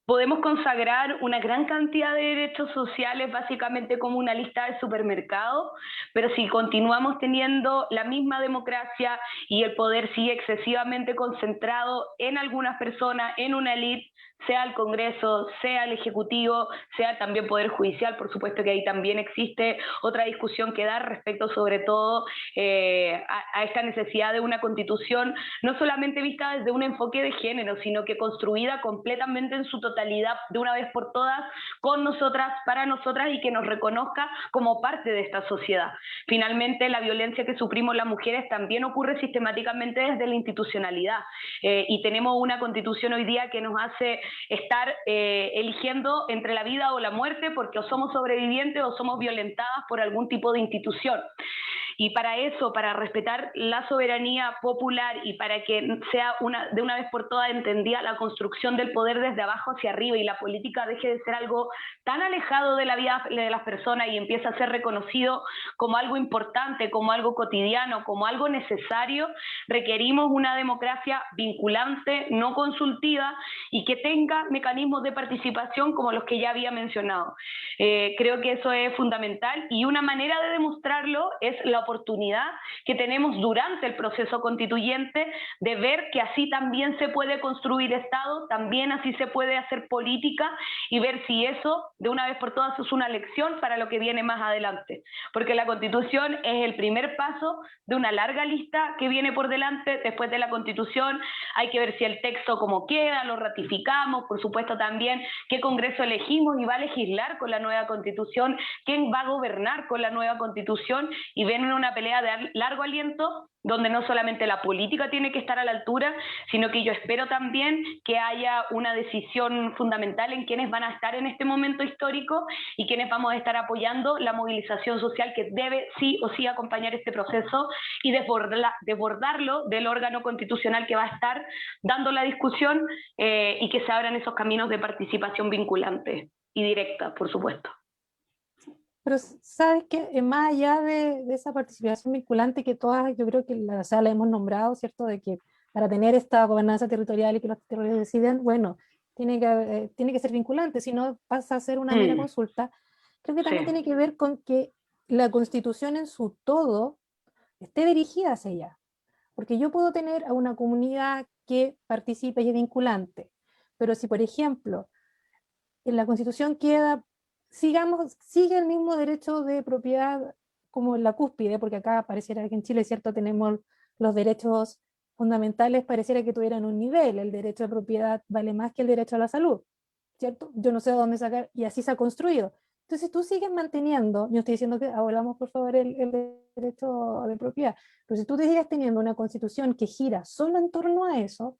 podemos consagrar una gran cantidad de derechos sociales básicamente como una lista de supermercado, pero si continuamos teniendo la misma democracia y el poder sigue excesivamente concentrado en algunas personas, en una élite, sea el Congreso, sea el Ejecutivo, sea también Poder Judicial, por supuesto que ahí también existe otra discusión que dar respecto sobre todo a esta necesidad de una constitución, no solamente vista desde un enfoque de género, sino que construida completamente en su totalidad, de una vez por todas, con nosotras, para nosotras, y que nos reconozca como parte de esta sociedad. Finalmente, la violencia que sufrimos las mujeres también ocurre sistemáticamente desde la institucionalidad, y tenemos una constitución hoy día que nos hace estar eligiendo entre la vida o la muerte, porque o somos sobrevivientes o somos violentadas por algún tipo de institución. Y para eso, para respetar la soberanía popular y para que sea de una vez por todas entendida la construcción del poder desde abajo hacia arriba y la política deje de ser algo tan alejado de la vida de las personas y empiece a ser reconocido como algo importante, como algo cotidiano, como algo necesario, requerimos una democracia vinculante, no consultiva y que tenga mecanismos de participación como los que ya había mencionado. Creo que eso es fundamental y una manera de demostrarlo es la oportunidad que tenemos durante el proceso constituyente de ver que así también se puede construir Estado, también así se puede hacer política y ver si eso de una vez por todas es una lección para lo que viene más adelante. Porque la Constitución es el primer paso de una larga lista que viene por delante. Después de la Constitución hay que ver si el texto como queda, lo ratificamos, por supuesto también qué Congreso elegimos y va a legislar con la nueva Constitución, quién va a gobernar con la nueva Constitución, y ven una pelea de largo aliento donde no solamente la política tiene que estar a la altura, sino que yo espero también que haya una decisión fundamental en quienes van a estar en este momento histórico y quienes vamos a estar apoyando la movilización social que debe sí o sí acompañar este proceso y desbordarlo del órgano constitucional que va a estar dando la discusión y que se abran esos caminos de participación vinculante y directa, por supuesto. Pero sabes que más allá de esa participación vinculante que todas, yo creo que la sala hemos nombrado, ¿cierto? De que para tener esta gobernanza territorial y que los territorios deciden, bueno, tiene que ser vinculante, si no pasa a ser una mera consulta. Creo que también tiene que ver con que la Constitución en su todo esté dirigida hacia allá. Porque yo puedo tener a una comunidad que participe y es vinculante, pero si, por ejemplo, en la Constitución queda, sigue el mismo derecho de propiedad como en la cúspide, porque acá pareciera que en Chile, ¿cierto?, tenemos los derechos fundamentales, pareciera que tuvieran un nivel, el derecho de propiedad vale más que el derecho a la salud, ¿cierto? Yo no sé de dónde sacar, y así se ha construido. Entonces tú sigues manteniendo, yo estoy diciendo que abolamos por favor el derecho de propiedad, pero si tú te sigues teniendo una constitución que gira solo en torno a eso,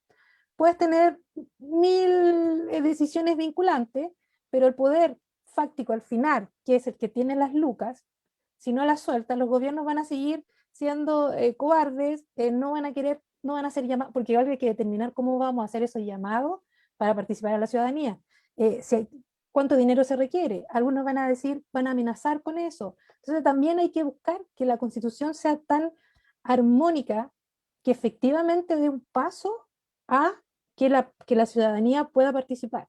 puedes tener 1000 decisiones vinculantes, pero el poder fáctico al final, que es el que tiene las lucas, si no las sueltan, los gobiernos van a seguir siendo cobardes, no van a hacer llamados, porque hay que determinar cómo vamos a hacer esos llamados para participar a la ciudadanía. ¿Cuánto dinero se requiere? Algunos van a decir, van a amenazar con eso. Entonces también hay que buscar que la Constitución sea tan armónica que efectivamente dé un paso a que la ciudadanía pueda participar,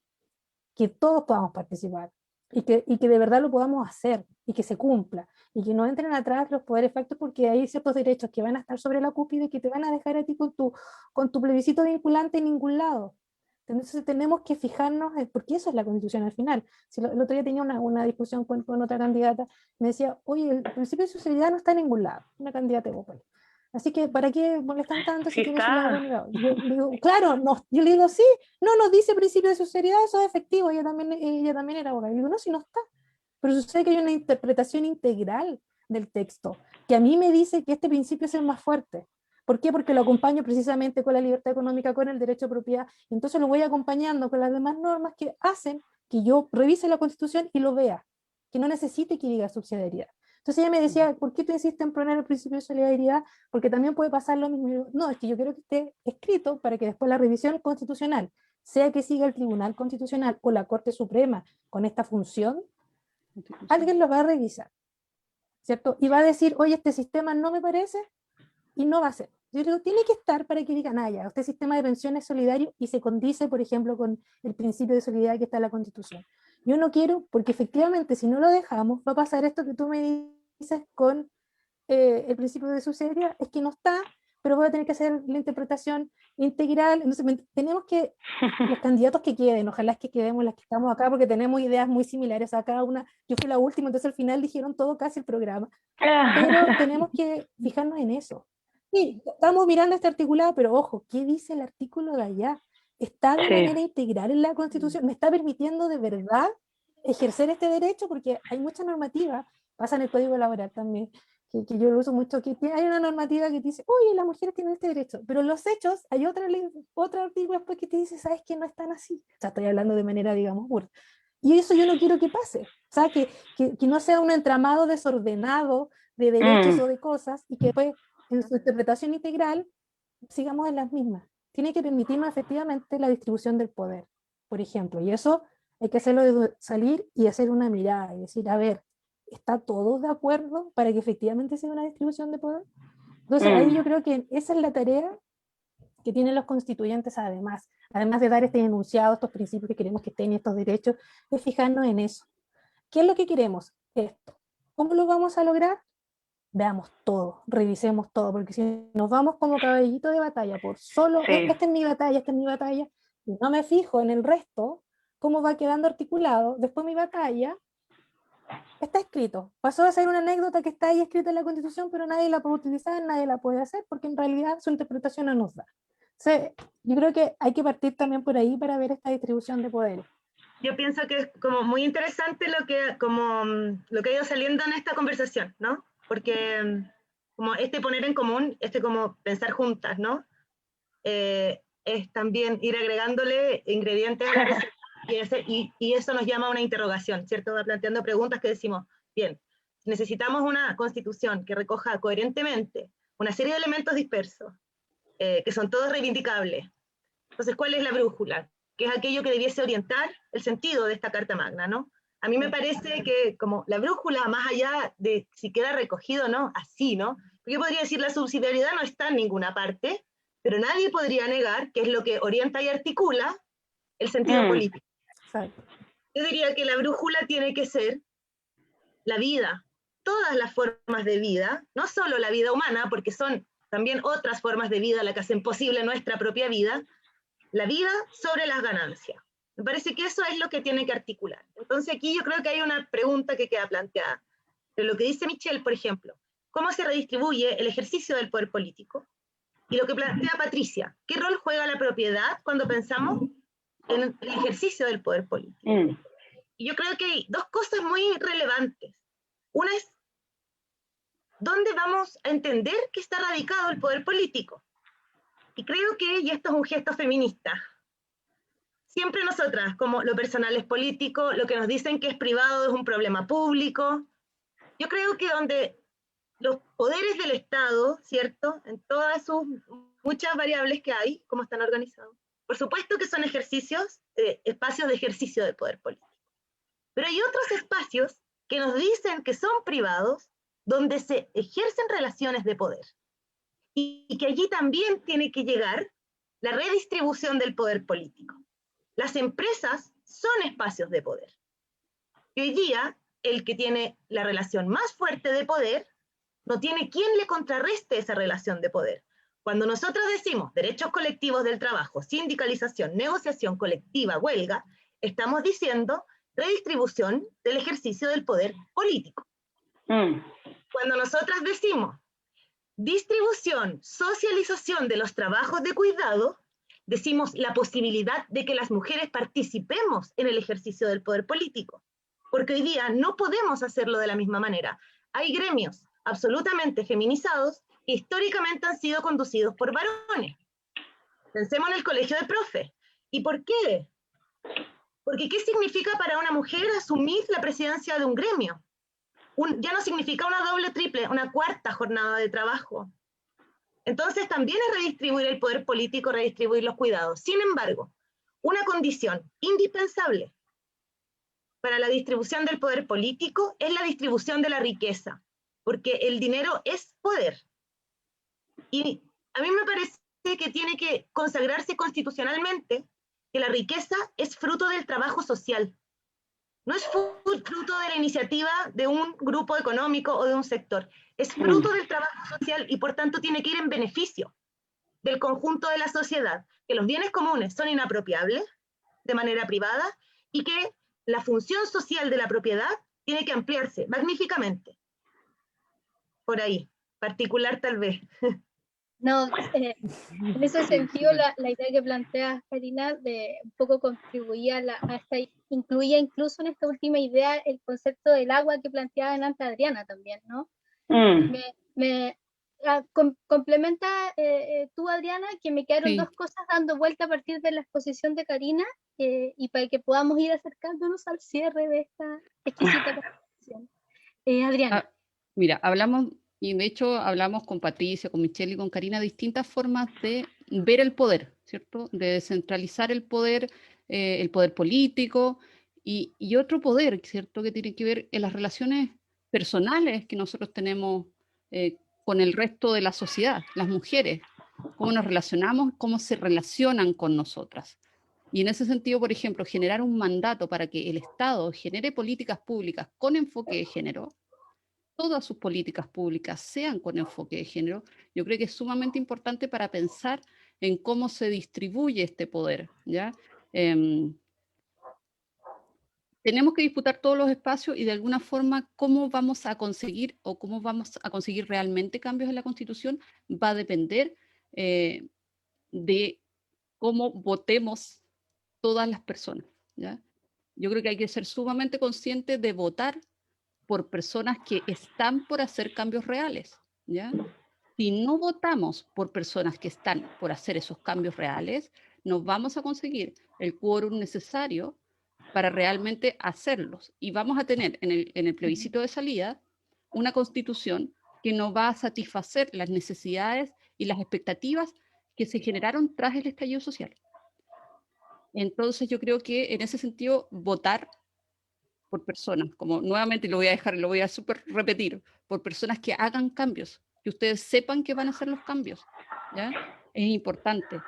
que todos podamos participar y que de verdad lo podamos hacer y que se cumpla y que no entren atrás los poderes factos, porque hay ciertos derechos que van a estar sobre la cúspide que te van a dejar a ti con tu plebiscito vinculante en ningún lado. Entonces tenemos que fijarnos, porque eso es la Constitución al final. Si el otro día tenía una discusión con otra candidata, me decía, oye, el principio de subsidiariedad no está en ningún lado, una candidata de Bópoli. Así que, ¿para qué molestan tanto si tiene su lado negado? Yo digo, claro, no, yo le digo, sí, no nos dice principio de subsidiariedad, eso es efectivo, ella también era abogada. Y digo, no, si no está. Pero sucede que hay una interpretación integral del texto, que a mí me dice que este principio es el más fuerte. ¿Por qué? Porque lo acompaño precisamente con la libertad económica, con el derecho a propiedad, entonces lo voy acompañando con las demás normas que hacen que yo revise la Constitución y lo vea, que no necesite que diga subsidiariedad. Entonces ella me decía, ¿por qué tú insistes en poner el principio de solidaridad? Porque también puede pasar lo mismo. Yo, no, es que yo quiero que esté escrito para que después la revisión constitucional, sea que siga el Tribunal Constitucional o la Corte Suprema con esta función, alguien lo va a revisar, ¿cierto? Y va a decir, oye, este sistema no me parece, y no va a ser. Yo digo, tiene que estar para que digan, ya, este sistema de pensiones es solidario y se condice, por ejemplo, con el principio de solidaridad que está en la Constitución. Yo no quiero, porque efectivamente, si no lo dejamos, va a pasar esto que tú me dices con el principio de subsidiariedad, es que no está, pero voy a tener que hacer la interpretación integral. Entonces, tenemos que, los candidatos que queden, ojalá es que quedemos las que estamos acá, porque tenemos ideas muy similares a cada una. Yo fui la última, entonces al final dijeron todo casi el programa. Pero tenemos que fijarnos en eso. Sí, estamos mirando este articulado, pero ojo, ¿qué dice el artículo de allá? ¿Está de manera integral en la Constitución? ¿Me está permitiendo de verdad ejercer este derecho? Porque hay mucha normativa, pasa en el Código Laboral también, que yo lo uso mucho, que hay una normativa que dice, oye, las mujeres tienen este derecho, pero en los hechos hay otro artículo después que te dice, ¿sabes qué? No están así. O sea, estoy hablando de manera, digamos, burda. Y eso yo no quiero que pase. O sea, que no sea un entramado desordenado de derechos o de cosas, y que después en su interpretación integral sigamos en las mismas. Tiene que permitirnos efectivamente la distribución del poder, por ejemplo, y eso hay que hacerlo de salir y hacer una mirada y decir, a ver, ¿está todos de acuerdo para que efectivamente sea una distribución de poder? Entonces ahí yo creo que esa es la tarea que tienen los constituyentes, además de dar este enunciado, estos principios que queremos que estén y estos derechos, es fijarnos en eso. ¿Qué es lo que queremos? Esto. ¿Cómo lo vamos a lograr? Veamos todo, revisemos todo, porque si nos vamos como caballito de batalla por solo, esta es mi batalla, y no me fijo en el resto, cómo va quedando articulado, después mi batalla está escrito. Pasó a ser una anécdota que está ahí escrita en la Constitución, pero nadie la puede utilizar, nadie la puede hacer, porque en realidad su interpretación no nos da. Entonces, yo creo que hay que partir también por ahí para ver esta distribución de poderes. Yo pienso que es como muy interesante lo que ha ido saliendo en esta conversación, ¿no? Porque como poner en común, como pensar juntas, ¿no? Es también ir agregándole ingredientes a la receta y eso nos llama a una interrogación, ¿cierto? Va planteando preguntas que decimos, bien, necesitamos una constitución que recoja coherentemente una serie de elementos dispersos, que son todos reivindicables. Entonces, ¿cuál es la brújula? Que es aquello que debiese orientar el sentido de esta Carta Magna, ¿no? A mí me parece que como la brújula, más allá de si queda recogido o no, así, ¿no? Porque yo podría decir la subsidiariedad no está en ninguna parte, pero nadie podría negar que es lo que orienta y articula el sentido político. Exacto. Yo diría que la brújula tiene que ser la vida, todas las formas de vida, no solo la vida humana, porque son también otras formas de vida las que hacen posible nuestra propia vida, la vida sobre las ganancias. Me parece que eso es lo que tiene que articular. Entonces aquí yo creo que hay una pregunta que queda planteada. De lo que dice Michelle, por ejemplo, ¿cómo se redistribuye el ejercicio del poder político? Y lo que plantea Patricia, ¿qué rol juega la propiedad cuando pensamos en el ejercicio del poder político? Y yo creo que hay dos cosas muy relevantes. Una es, ¿dónde vamos a entender que está radicado el poder político? Y creo que, y esto es un gesto feminista, siempre nosotras, como lo personal es político, lo que nos dicen que es privado es un problema público. Yo creo que donde los poderes del Estado, ¿cierto? En todas sus muchas variables que hay, cómo están organizados. Por supuesto que son ejercicios, espacios de ejercicio de poder político. Pero hay otros espacios que nos dicen que son privados, donde se ejercen relaciones de poder. Y que allí también tiene que llegar la redistribución del poder político. Las empresas son espacios de poder. Y hoy día, el que tiene la relación más fuerte de poder, no tiene quien le contrarreste esa relación de poder. Cuando nosotros decimos derechos colectivos del trabajo, sindicalización, negociación colectiva, huelga, estamos diciendo redistribución del ejercicio del poder político. Cuando nosotras decimos distribución, socialización de los trabajos de cuidado, decimos la posibilidad de que las mujeres participemos en el ejercicio del poder político, porque hoy día no podemos hacerlo de la misma manera. Hay gremios absolutamente feminizados que históricamente han sido conducidos por varones. Pensemos en el colegio de profes. ¿Y por qué? Porque ¿qué significa para una mujer asumir la presidencia de un gremio? Ya no significa una doble, triple, una cuarta jornada de trabajo. Entonces también es redistribuir el poder político, redistribuir los cuidados. Sin embargo, una condición indispensable para la distribución del poder político es la distribución de la riqueza, porque el dinero es poder. Y a mí me parece que tiene que consagrarse constitucionalmente que la riqueza es fruto del trabajo social. No es fruto de la iniciativa de un grupo económico o de un sector. Es fruto del trabajo social y por tanto tiene que ir en beneficio del conjunto de la sociedad, que los bienes comunes son inapropiables de manera privada y que la función social de la propiedad tiene que ampliarse magníficamente. Por ahí, particular tal vez. No, en ese sentido la idea que planteas, Karina, de un poco contribuía a esta, incluía incluso en esta última idea el concepto del agua que planteaba antes Adriana también, ¿no? Complementa tú, Adriana, que me quedaron dos cosas dando vuelta a partir de la exposición de Karina y para que podamos ir acercándonos al cierre de esta exquisita presentación. Adriana. Mira, hablamos, y de hecho hablamos con Patricia, con Michelle y con Karina, distintas formas de ver el poder, ¿cierto? De descentralizar el poder político y otro poder, ¿cierto? Que tiene que ver en las relaciones personales que nosotros tenemos con el resto de la sociedad, las mujeres, cómo nos relacionamos, cómo se relacionan con nosotras. Y en ese sentido, por ejemplo, generar un mandato para que el Estado genere políticas públicas con enfoque de género, todas sus políticas públicas sean con enfoque de género, yo creo que es sumamente importante para pensar en cómo se distribuye este poder, ¿ya? Tenemos que disputar todos los espacios y de alguna forma cómo vamos a conseguir o cómo vamos a conseguir realmente cambios en la Constitución va a depender de cómo votemos todas las personas, ¿ya? Yo creo que hay que ser sumamente conscientes de votar por personas que están por hacer cambios reales, ¿ya? Si no votamos por personas que están por hacer esos cambios reales, no vamos a conseguir el quórum necesario para realmente hacerlos. Y vamos a tener en el plebiscito de salida una constitución que no va a satisfacer las necesidades y las expectativas que se generaron tras el estallido social. Entonces yo creo que en ese sentido votar por personas, como nuevamente lo voy a dejar, lo voy a súper repetir, por personas que hagan cambios, que ustedes sepan que van a hacer los cambios, ¿ya? Es importante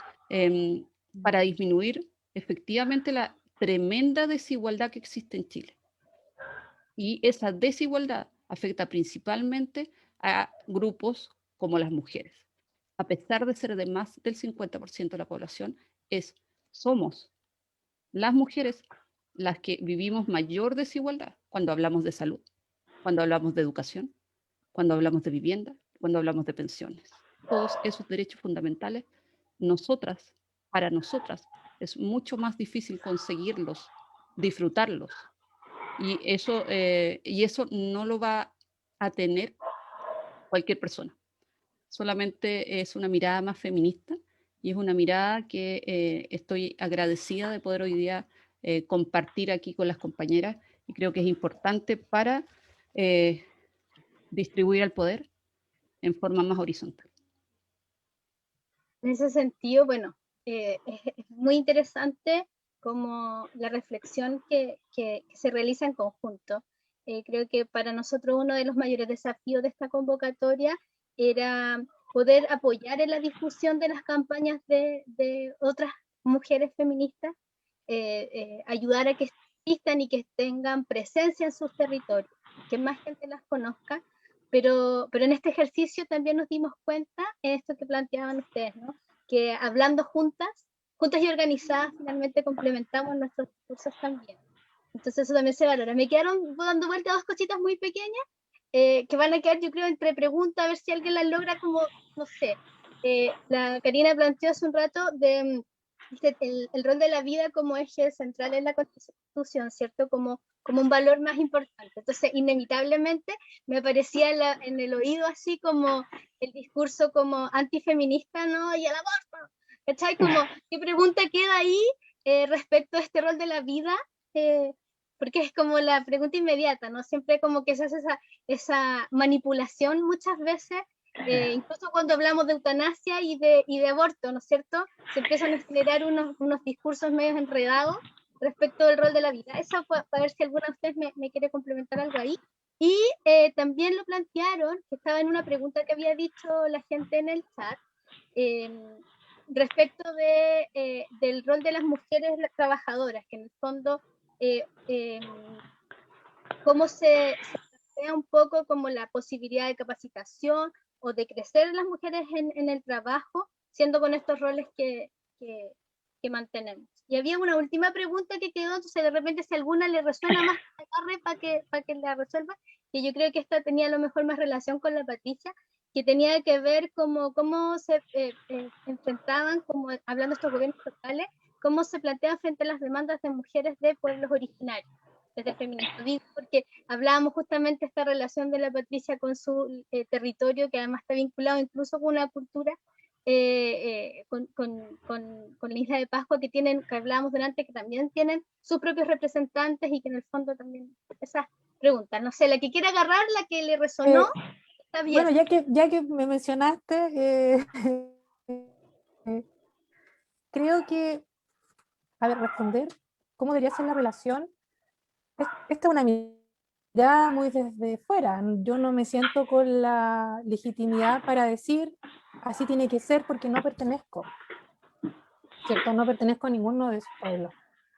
para disminuir efectivamente la tremenda desigualdad que existe en Chile. Y esa desigualdad afecta principalmente a grupos como las mujeres. A pesar de ser de más del 50% de la población, somos las mujeres las que vivimos mayor desigualdad cuando hablamos de salud, cuando hablamos de educación, cuando hablamos de vivienda, cuando hablamos de pensiones. Todos esos derechos fundamentales, para nosotras, es mucho más difícil conseguirlos, disfrutarlos. Y eso no lo va a tener cualquier persona. Solamente es una mirada más feminista y es una mirada que estoy agradecida de poder hoy día compartir aquí con las compañeras y creo que es importante para distribuir el poder en forma más horizontal. En ese sentido, bueno, es muy interesante como la reflexión que se realiza en conjunto. Creo que para nosotros uno de los mayores desafíos de esta convocatoria era poder apoyar en la discusión de las campañas de otras mujeres feministas, ayudar a que existan y que tengan presencia en sus territorios, que más gente las conozca, pero en este ejercicio también nos dimos cuenta, en esto que planteaban ustedes, ¿no? Que hablando juntas y organizadas, finalmente complementamos nuestros discursos también. Entonces eso también se valora. Me quedaron dando vuelta dos cositas muy pequeñas, que van a quedar, yo creo, entre preguntas, a ver si alguien las logra como, no sé. La Karina planteó hace un rato de el rol de la vida como eje central en la Constitución, ¿cierto? Como un valor más importante. Entonces, inevitablemente me aparecía en el oído así como el discurso como antifeminista, ¿no? Y el aborto, ¿cachai? Como, ¿qué pregunta queda ahí respecto a este rol de la vida? Porque es como la pregunta inmediata, ¿no? Siempre como que se hace esa manipulación muchas veces, incluso cuando hablamos de eutanasia y de aborto, ¿no es cierto? Se empiezan a generar unos discursos medio enredados respecto del rol de la vida. Eso para ver si alguna de ustedes me quiere complementar algo ahí. Y también lo plantearon, que estaba en una pregunta que había dicho la gente en el chat, respecto del rol de las mujeres trabajadoras, que en el fondo, cómo se plantea un poco como la posibilidad de capacitación o de crecer las mujeres en el trabajo, siendo con estos roles que mantenemos. Y había una última pregunta que quedó, entonces de repente si alguna le resuena más, para que la resuelva, que yo creo que esta tenía a lo mejor más relación con la Patricia, que tenía que ver cómo se enfrentaban, como hablando de estos gobiernos locales, cómo se plantean frente a las demandas de mujeres de pueblos originarios, desde el feminismo. Digo, porque hablábamos justamente de esta relación de la Patricia con su territorio, que además está vinculado incluso con una cultura, con la Isla de Pascua, que hablábamos delante, que también tienen sus propios representantes y que en el fondo también esas preguntas. No sé, la que quiera agarrar, la que le resonó, está bien. Bueno, ya que me mencionaste, creo que, a ver, responder, ¿cómo debería ser la relación? Esta es una mirada muy desde fuera. Yo no me siento con la legitimidad para decir, así tiene que ser porque no pertenezco, ¿cierto? No pertenezco a ninguno de esos pueblos.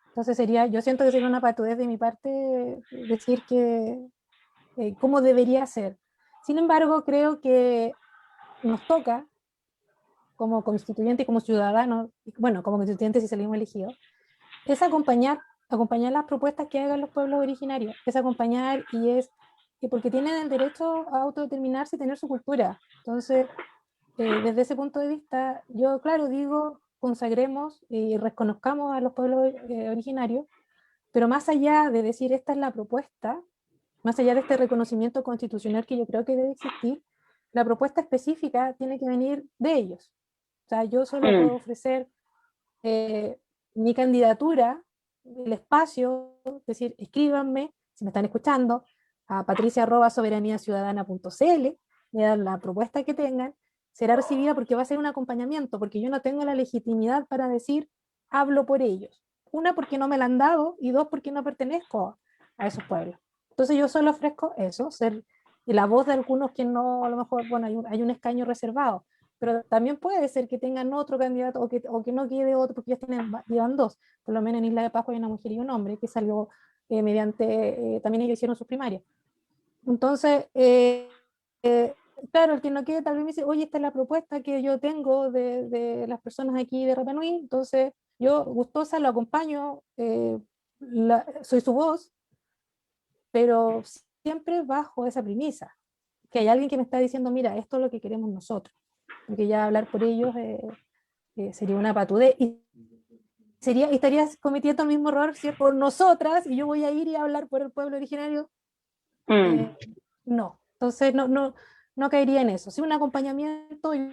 Entonces yo siento que sería una patudez de mi parte decir que cómo debería ser. Sin embargo, creo que nos toca como constituyente y como ciudadanos, bueno, como constituyentes si salimos elegidos, es acompañar las propuestas que hagan los pueblos originarios, es acompañar y es que porque tienen el derecho a autodeterminarse y tener su cultura. Entonces, desde ese punto de vista, yo, claro, digo, consagremos y reconozcamos a los pueblos originarios, pero más allá de decir esta es la propuesta, más allá de este reconocimiento constitucional que yo creo que debe existir, la propuesta específica tiene que venir de ellos. O sea, yo solo puedo ofrecer mi candidatura, el espacio, es decir, escríbanme, si me están escuchando, a patricia@soberaniaciudadana.cl, me dan la propuesta que tengan, será recibida porque va a ser un acompañamiento, porque yo no tengo la legitimidad para decir, hablo por ellos. Una, porque no me la han dado, y dos, porque no pertenezco a esos pueblos. Entonces yo solo ofrezco eso, ser la voz de algunos que no, a lo mejor, bueno, hay un escaño reservado, pero también puede ser que tengan otro candidato o que no quede otro, porque ya llevan dos, por lo menos en Isla de Pascua hay una mujer y un hombre que salió mediante, también ellos hicieron sus primarias. Entonces, claro, el que no quede tal vez me dice, oye, esta es la propuesta que yo tengo de las personas aquí de Rapa Nui, entonces yo gustosa lo acompaño, soy su voz, pero siempre bajo esa premisa, que hay alguien que me está diciendo, mira, esto es lo que queremos nosotros, porque ya hablar por ellos sería una patudez y estarías cometiendo el mismo error si es por nosotras y yo voy a ir y a hablar por el pueblo originario. No, entonces no caería en eso. Sí, un acompañamiento y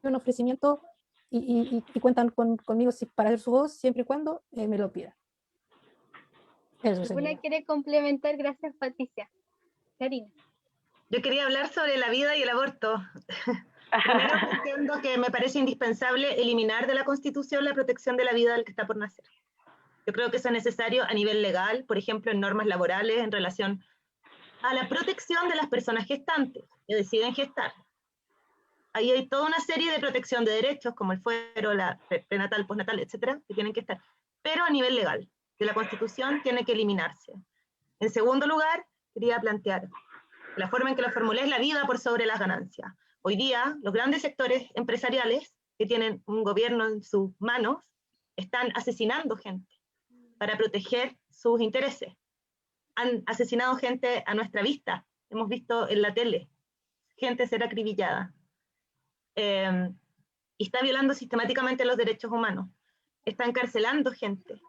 un ofrecimiento y cuentan conmigo para hacer su voz siempre y cuando me lo pidan. Eso ¿Alguna sería. quiere complementar? Gracias, Patricia. Karina. Yo quería hablar sobre la vida y el aborto. Primero, entiendo que me parece indispensable eliminar de la Constitución la protección de la vida del que está por nacer. Yo creo que eso es necesario a nivel legal, por ejemplo, en normas laborales en relación a la protección de las personas gestantes que deciden gestar. Ahí hay toda una serie de protección de derechos, como el fuero, la prenatal, postnatal, etcétera, que tienen que estar. Pero a nivel legal, de la Constitución tiene que eliminarse. En segundo lugar, quería plantear la forma en que lo formulé es la vida por sobre las ganancias. Hoy día, los grandes sectores empresariales que tienen un gobierno en sus manos están asesinando gente para proteger sus intereses. Han asesinado gente a nuestra vista. Hemos visto en la tele gente ser acribillada. Y está violando sistemáticamente los derechos humanos. Está encarcelando gente,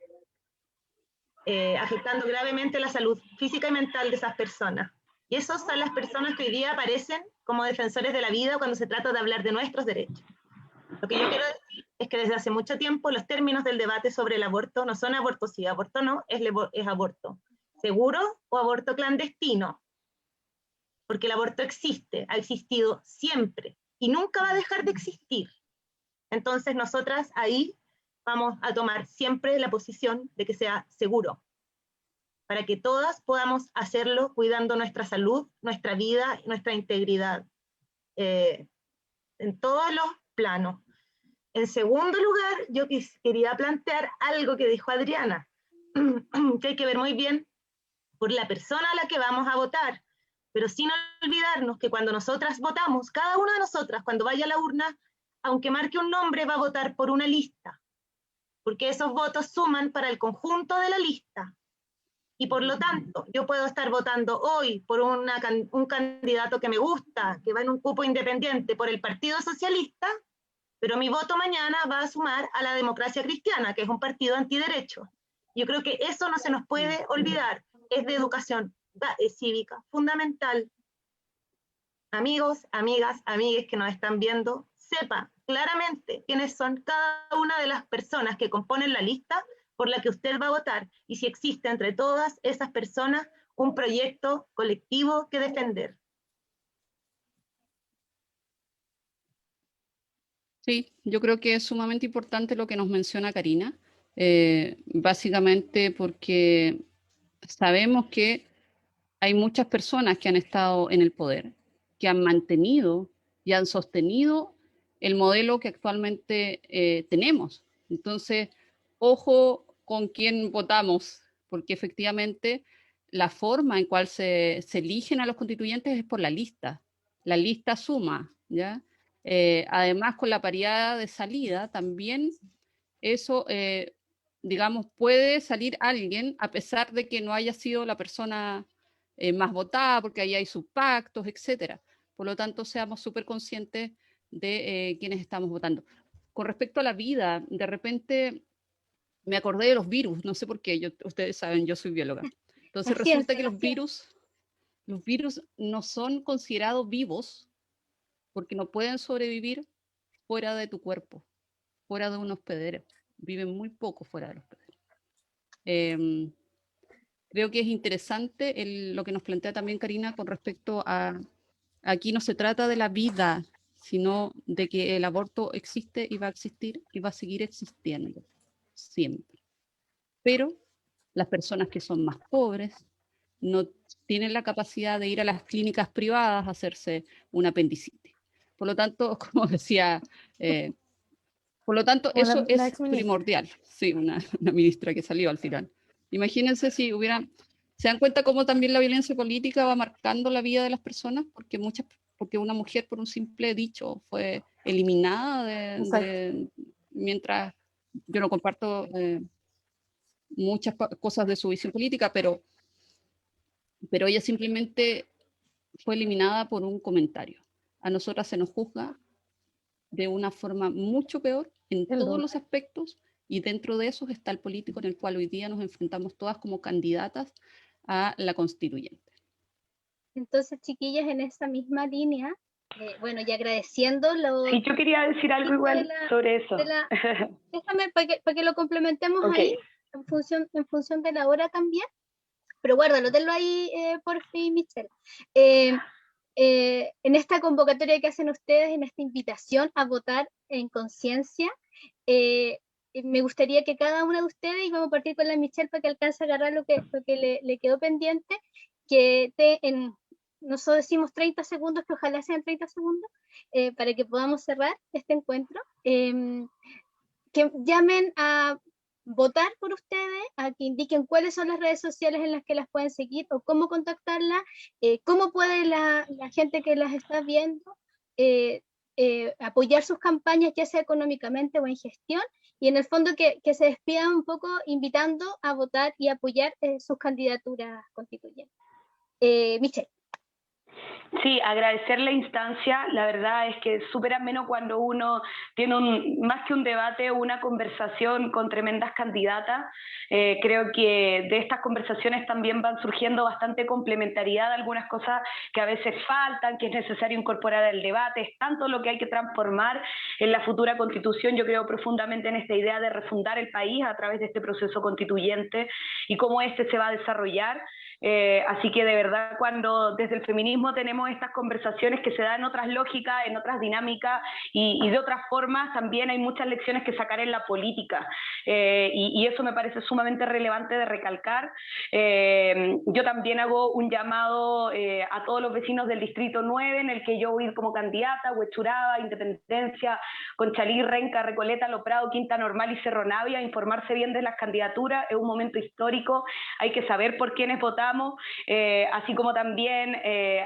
afectando gravemente la salud física y mental de esas personas. Y esas son las personas que hoy día aparecen como defensores de la vida cuando se trata de hablar de nuestros derechos. Lo que yo quiero decir es que desde hace mucho tiempo los términos del debate sobre el aborto no son aborto sí, aborto no, es aborto seguro o aborto clandestino. Porque el aborto existe, ha existido siempre y nunca va a dejar de existir. Entonces nosotras ahí vamos a tomar siempre la posición de que sea seguro, para que todas podamos hacerlo cuidando nuestra salud, nuestra vida, nuestra integridad, en todos los planos. En segundo lugar, yo quería plantear algo que dijo Adriana, que hay que ver muy bien por la persona a la que vamos a votar, pero sin olvidarnos que cuando nosotras votamos, cada una de nosotras, cuando vaya a la urna, aunque marque un nombre, va a votar por una lista, porque esos votos suman para el conjunto de la lista. Y por lo tanto, yo puedo estar votando hoy por un candidato que me gusta, que va en un cupo independiente por el Partido Socialista, pero mi voto mañana va a sumar a la Democracia Cristiana, que es un partido antiderecho. Yo creo que eso no se nos puede olvidar, es de educación cívica fundamental. Amigos, amigas, amigues que nos están viendo, sepan claramente quiénes son cada una de las personas que componen la lista por la que usted va a votar y si existe entre todas esas personas un proyecto colectivo que defender. Sí, yo creo que es sumamente importante lo que nos menciona Karina, básicamente porque sabemos que hay muchas personas que han estado en el poder, que han mantenido y han sostenido el modelo que actualmente tenemos. Entonces, ojo con quién votamos, porque efectivamente la forma en cual se eligen a los constituyentes es por la lista suma, ¿ya? Además, con la paridad de salida, también eso, digamos, puede salir alguien a pesar de que no haya sido la persona más votada, porque ahí hay sus pactos, etcétera. Por lo tanto, seamos súper conscientes de quienes estamos votando. Con respecto a la vida, de repente me acordé de los virus, no sé por qué, ustedes saben, yo soy bióloga. Entonces resulta que los virus no son considerados vivos porque no pueden sobrevivir fuera de tu cuerpo, fuera de un hospedero. Viven muy poco fuera de los hospederos. Creo que es interesante lo que nos plantea también Karina con respecto a, aquí no se trata de la vida, sino de que el aborto existe y va a existir y va a seguir existiendo, siempre. Pero las personas que son más pobres no tienen la capacidad de ir a las clínicas privadas a hacerse una apendicitis. Por lo tanto, como decía, eso es primordial. Sí, una ministra que salió al final. Imagínense si se dan cuenta cómo también la violencia política va marcando la vida de las personas, porque una mujer por un simple dicho fue eliminada mientras yo no comparto muchas cosas de su visión política, pero ella simplemente fue eliminada por un comentario. A nosotras se nos juzga de una forma mucho peor en todos los aspectos, y dentro de esos está el político en el cual hoy día nos enfrentamos todas como candidatas a la constituyente. Entonces, chiquillas, en esa misma línea, bueno, y agradeciendo Sí, yo quería decir algo igual sobre eso. Déjame para que lo complementemos Okay. ahí, en función de la hora también, pero guárdalo, tenlo ahí, por fin, Michelle. En esta convocatoria que hacen ustedes, en esta invitación a votar en conciencia, me gustaría que cada una de ustedes, y vamos a partir con la Michelle para que alcance a agarrar lo que le quedó pendiente, que nosotros decimos 30 segundos, que ojalá sean 30 segundos, para que podamos cerrar este encuentro, que llamen a votar por ustedes, a que indiquen cuáles son las redes sociales en las que las pueden seguir o cómo contactarlas, cómo puede la gente que las está viendo apoyar sus campañas, ya sea económicamente o en gestión, y en el fondo que se despidan un poco invitando a votar y apoyar sus candidaturas constituyentes. Michelle. Sí, agradecer la instancia. La verdad es que es súper ameno cuando uno tiene más que un debate, una conversación con tremendas candidatas. Creo que de estas conversaciones también van surgiendo bastante complementariedad, algunas cosas que a veces faltan, que es necesario incorporar al debate. Es tanto lo que hay que transformar en la futura constitución. Yo creo profundamente en esta idea de refundar el país a través de este proceso constituyente y cómo este se va a desarrollar. Así que de verdad, cuando desde el feminismo tenemos estas conversaciones que se dan en otras lógicas, en otras dinámicas y de otras formas, también hay muchas lecciones que sacar en la política, y eso me parece sumamente relevante de recalcar. Yo también hago un llamado a todos los vecinos del Distrito 9, en el que yo voy a ir como candidata: Huechuraba, Independencia, Conchalí, Renca, Recoleta, Lo Prado, Quinta Normal y Cerro Navia, informarse bien de las candidaturas. Es un momento histórico, hay que saber por quiénes votamos, así como también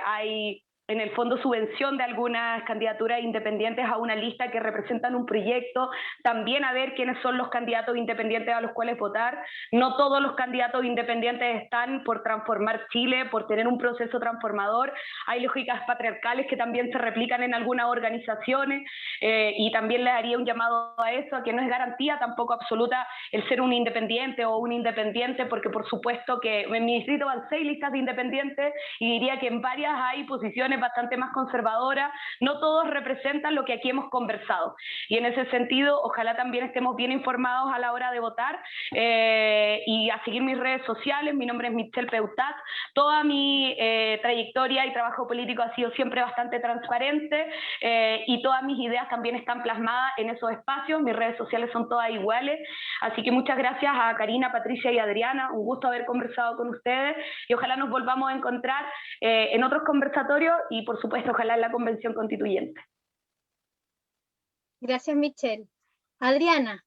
hay en el fondo subvención de algunas candidaturas independientes a una lista que representan un proyecto, también a ver quiénes son los candidatos independientes a los cuales votar. No todos los candidatos independientes están por transformar Chile, por tener un proceso transformador. Hay lógicas patriarcales que también se replican en algunas organizaciones, y también les haría un llamado a eso, a que no es garantía tampoco absoluta el ser un independiente o un independiente, porque por supuesto que en mi distrito van 6 listas de independientes y diría que en varias hay posiciones es bastante más conservadora, no todos representan lo que aquí hemos conversado. Y en ese sentido, ojalá también estemos bien informados a la hora de votar, y a seguir mis redes sociales. Mi nombre es Michelle Peutat. Toda mi trayectoria y trabajo político ha sido siempre bastante transparente, y todas mis ideas también están plasmadas en esos espacios. Mis redes sociales son todas iguales. Así que muchas gracias a Karina, Patricia y Adriana. Un gusto haber conversado con ustedes y ojalá nos volvamos a encontrar en otros conversatorios y, por supuesto, ojalá en la Convención Constituyente. Gracias, Michelle. Adriana.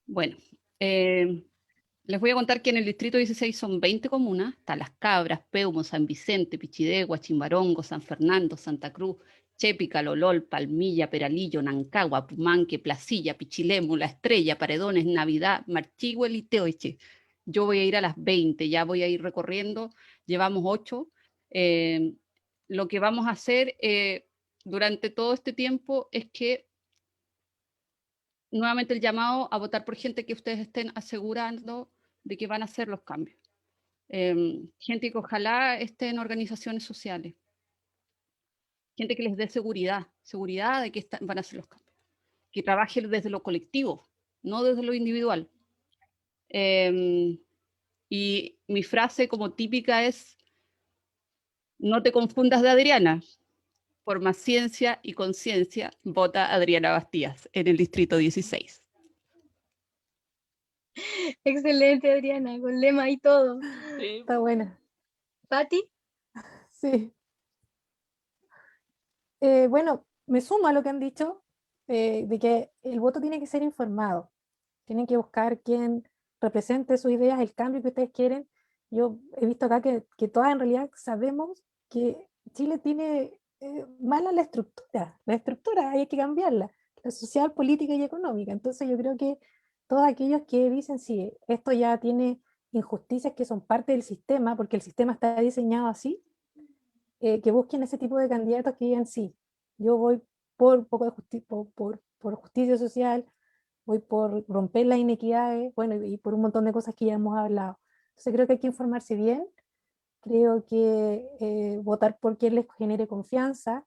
Bueno, les voy a contar que en el distrito 16 son 20 comunas. Está Las Cabras, Peumo, San Vicente, Pichidegua, Chimbarongo, San Fernando, Santa Cruz, Chépica, Lolol, Palmilla, Peralillo, Nancagua, Pumanque, Placilla, Pichilemu, La Estrella, Paredones, Navidad, Marchigüe y Teoiche. Yo voy a ir a las 20, ya voy a ir recorriendo, llevamos 8. Lo que vamos a hacer durante todo este tiempo es que nuevamente el llamado a votar por gente que ustedes estén asegurando de que van a hacer los cambios. Gente que ojalá esté en organizaciones sociales. Gente que les dé seguridad de que van a hacer los cambios. Que trabaje desde lo colectivo, no desde lo individual. Y mi frase como típica es: no te confundas de Adriana. Por más ciencia y conciencia, vota Adriana Bastías en el distrito 16. Excelente, Adriana, con lema y todo. Sí. Está buena. ¿Pati? Sí. Bueno, me sumo a lo que han dicho, de que el voto tiene que ser informado. Tienen que buscar quien represente sus ideas, el cambio que ustedes quieren. Yo he visto acá que todas en realidad sabemos que Chile tiene mala la estructura hay que cambiarla, la social, política y económica. Entonces yo creo que todos aquellos que dicen, sí, esto ya tiene injusticias que son parte del sistema, porque el sistema está diseñado así, que busquen ese tipo de candidatos que digan, sí, yo voy por un poco de por justicia social, voy por romper las inequidades, bueno, y por un montón de cosas que ya hemos hablado. Entonces creo que hay que informarse bien, creo que votar por quien les genere confianza,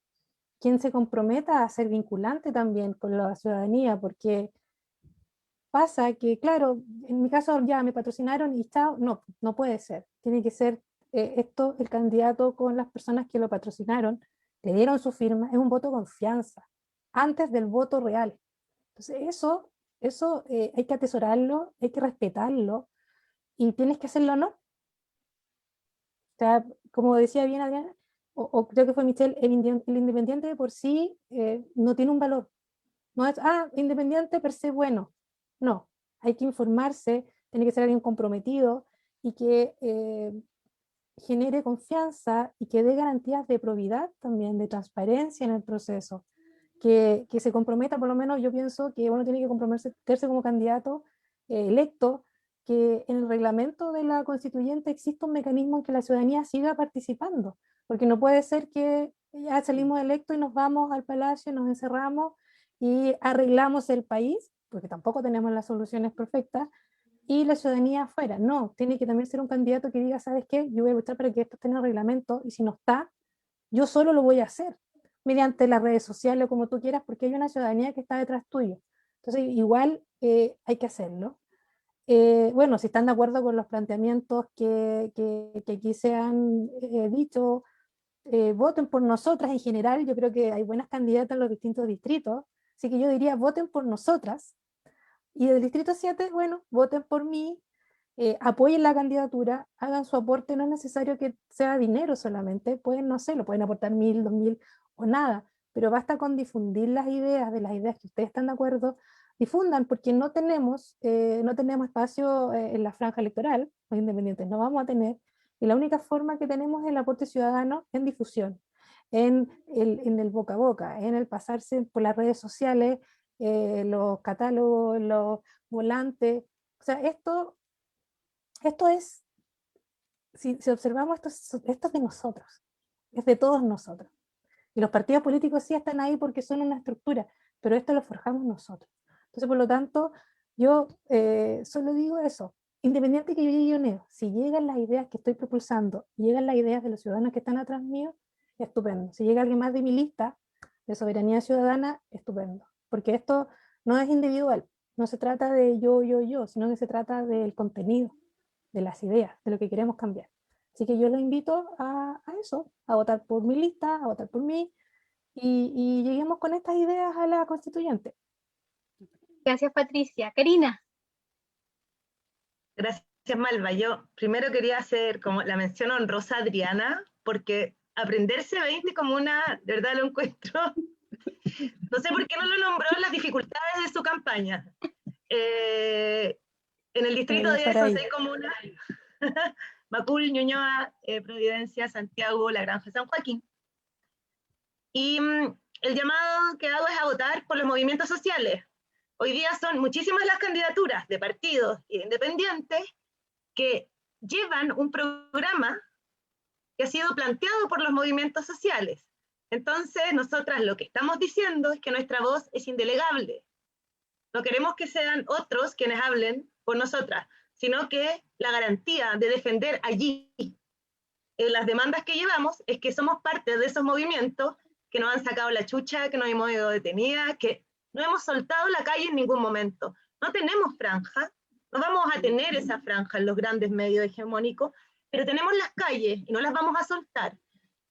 quien se comprometa a ser vinculante también con la ciudadanía, porque pasa que, claro, en mi caso ya me patrocinaron y chao, no puede ser, tiene que ser esto, el candidato con las personas que lo patrocinaron, le dieron su firma, es un voto de confianza, antes del voto real. Entonces eso hay que atesorarlo, hay que respetarlo, y tienes que hacerlo, ¿no? O sea, como decía bien Adriana, o creo que fue Michelle, el independiente de por sí no tiene un valor. No es, independiente per se bueno. No, hay que informarse, tiene que ser alguien comprometido y que genere confianza y que dé garantías de probidad también, de transparencia en el proceso. Que se comprometa, por lo menos yo pienso que uno tiene que comprometerse como candidato electo, que en el reglamento de la constituyente exista un mecanismo en que la ciudadanía siga participando, porque no puede ser que ya salimos electos y nos vamos al palacio, nos encerramos y arreglamos el país, porque tampoco tenemos las soluciones perfectas, y la ciudadanía afuera. No, tiene que también ser un candidato que diga, ¿sabes qué? Yo voy a luchar para que esto esté en el reglamento, y si no está, yo solo lo voy a hacer, mediante las redes sociales o como tú quieras, porque hay una ciudadanía que está detrás tuyo. Entonces, igual hay que hacerlo. Bueno, si están de acuerdo con los planteamientos que aquí se han dicho, voten por nosotras en general. Yo creo que hay buenas candidatas en los distintos distritos, así que yo diría, voten por nosotras. Y del distrito 7, bueno, voten por mí, apoyen la candidatura, hagan su aporte, no es necesario que sea dinero solamente, pueden, no sé, lo pueden aportar 1.000, 2.000 o nada, pero basta con difundir las ideas, de las ideas que ustedes están de acuerdo, difundan, porque no tenemos espacio en la franja electoral, los independientes no vamos a tener, y la única forma que tenemos es el aporte ciudadano en difusión, en el boca a boca, en el pasarse por las redes sociales, los catálogos, los volantes, o sea, esto es, si observamos, esto es de nosotros, es de todos nosotros. Y los partidos políticos sí están ahí porque son una estructura, pero esto lo forjamos nosotros. Entonces, por lo tanto, yo solo digo eso, independiente que yo llegue o no, si llegan las ideas que estoy propulsando, llegan las ideas de los ciudadanos que están atrás mío, estupendo. Si llega alguien más de mi lista de soberanía ciudadana, estupendo. Porque esto no es individual, no se trata de yo, sino que se trata del contenido, de las ideas, de lo que queremos cambiar. Así que yo los invito a eso, a votar por mi lista, a votar por mí, y lleguemos con estas ideas a la constituyente. Gracias, Patricia. Karina. Gracias, Malva. Yo primero quería hacer como la mención honrosa a Adriana, porque aprenderse 20 como una, de verdad lo encuentro. No sé por qué no lo nombró en las dificultades de su campaña. En el distrito 10 son 6 comunas: Macul, Ñuñoa, Providencia, Santiago, La Granja, San Joaquín. Y el llamado que hago es a votar por los movimientos sociales. Hoy día son muchísimas las candidaturas de partidos y de independientes que llevan un programa que ha sido planteado por los movimientos sociales. Entonces, nosotras lo que estamos diciendo es que nuestra voz es indelegable. No queremos que sean otros quienes hablen por nosotras, sino que la garantía de defender allí las demandas que llevamos es que somos parte de esos movimientos que nos han sacado la chucha, que nos hemos ido detenidas, que no hemos soltado la calle en ningún momento. No tenemos franja, no vamos a tener esa franja en los grandes medios hegemónicos, pero tenemos las calles y no las vamos a soltar.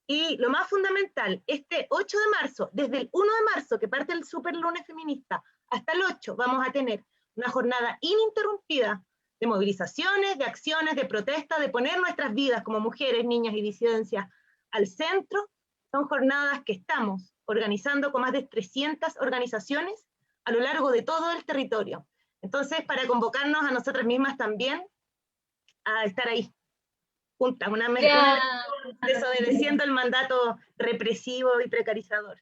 Y lo más fundamental, este 8 de marzo, desde el 1 de marzo, que parte el super lunes feminista, hasta el 8, vamos a tener una jornada ininterrumpida de movilizaciones, de acciones, de protestas, de poner nuestras vidas como mujeres, niñas y disidencias al centro. Son jornadas que estamos organizando con más de 300 organizaciones a lo largo de todo el territorio. Entonces, para convocarnos a nosotras mismas también a estar ahí, juntas, una desobedeciendo el mandato represivo y precarizador.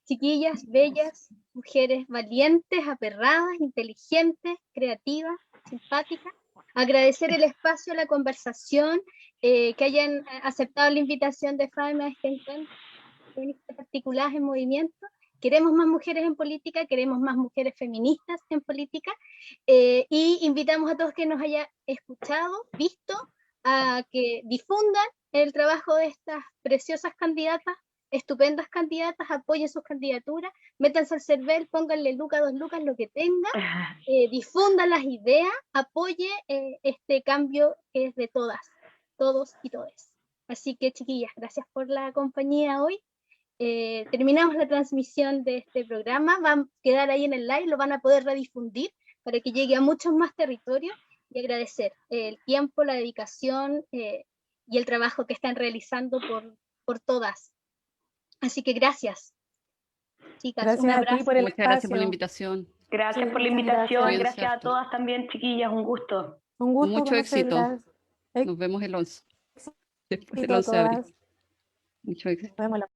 Chiquillas, bellas, mujeres valientes, aperradas, inteligentes, creativas, simpáticas. Agradecer el espacio, la conversación, que hayan aceptado la invitación de FAEME a este encuentro, particulares en movimiento. Queremos más mujeres en política, queremos más mujeres feministas en política, y invitamos a todos que nos hayan escuchado, visto, a que difundan el trabajo de estas preciosas candidatas, estupendas candidatas, apoyen sus candidaturas, métanse al CERVEL, pónganle lucas, 2 lucas, lo que tengan, difundan las ideas, apoye este cambio que es de todas, todos y todes. Así que, chiquillas, gracias por la compañía hoy. Terminamos la transmisión de este programa, va a quedar ahí en el live, lo van a poder redifundir para que llegue a muchos más territorios, y agradecer el tiempo, la dedicación y el trabajo que están realizando por todas. Así que gracias, chicas. Gracias un a ti abrazo. por el Muchas gracias por la espacio. invitación. Gracias Sí, por la muchas invitación, gracias. gracias a todas también, chiquillas, un gusto. Un gusto Mucho éxito. conocerlas. Nos vemos el 11. Después del Éxito a 11 de abril. todas. Mucho éxito. Nos vemos la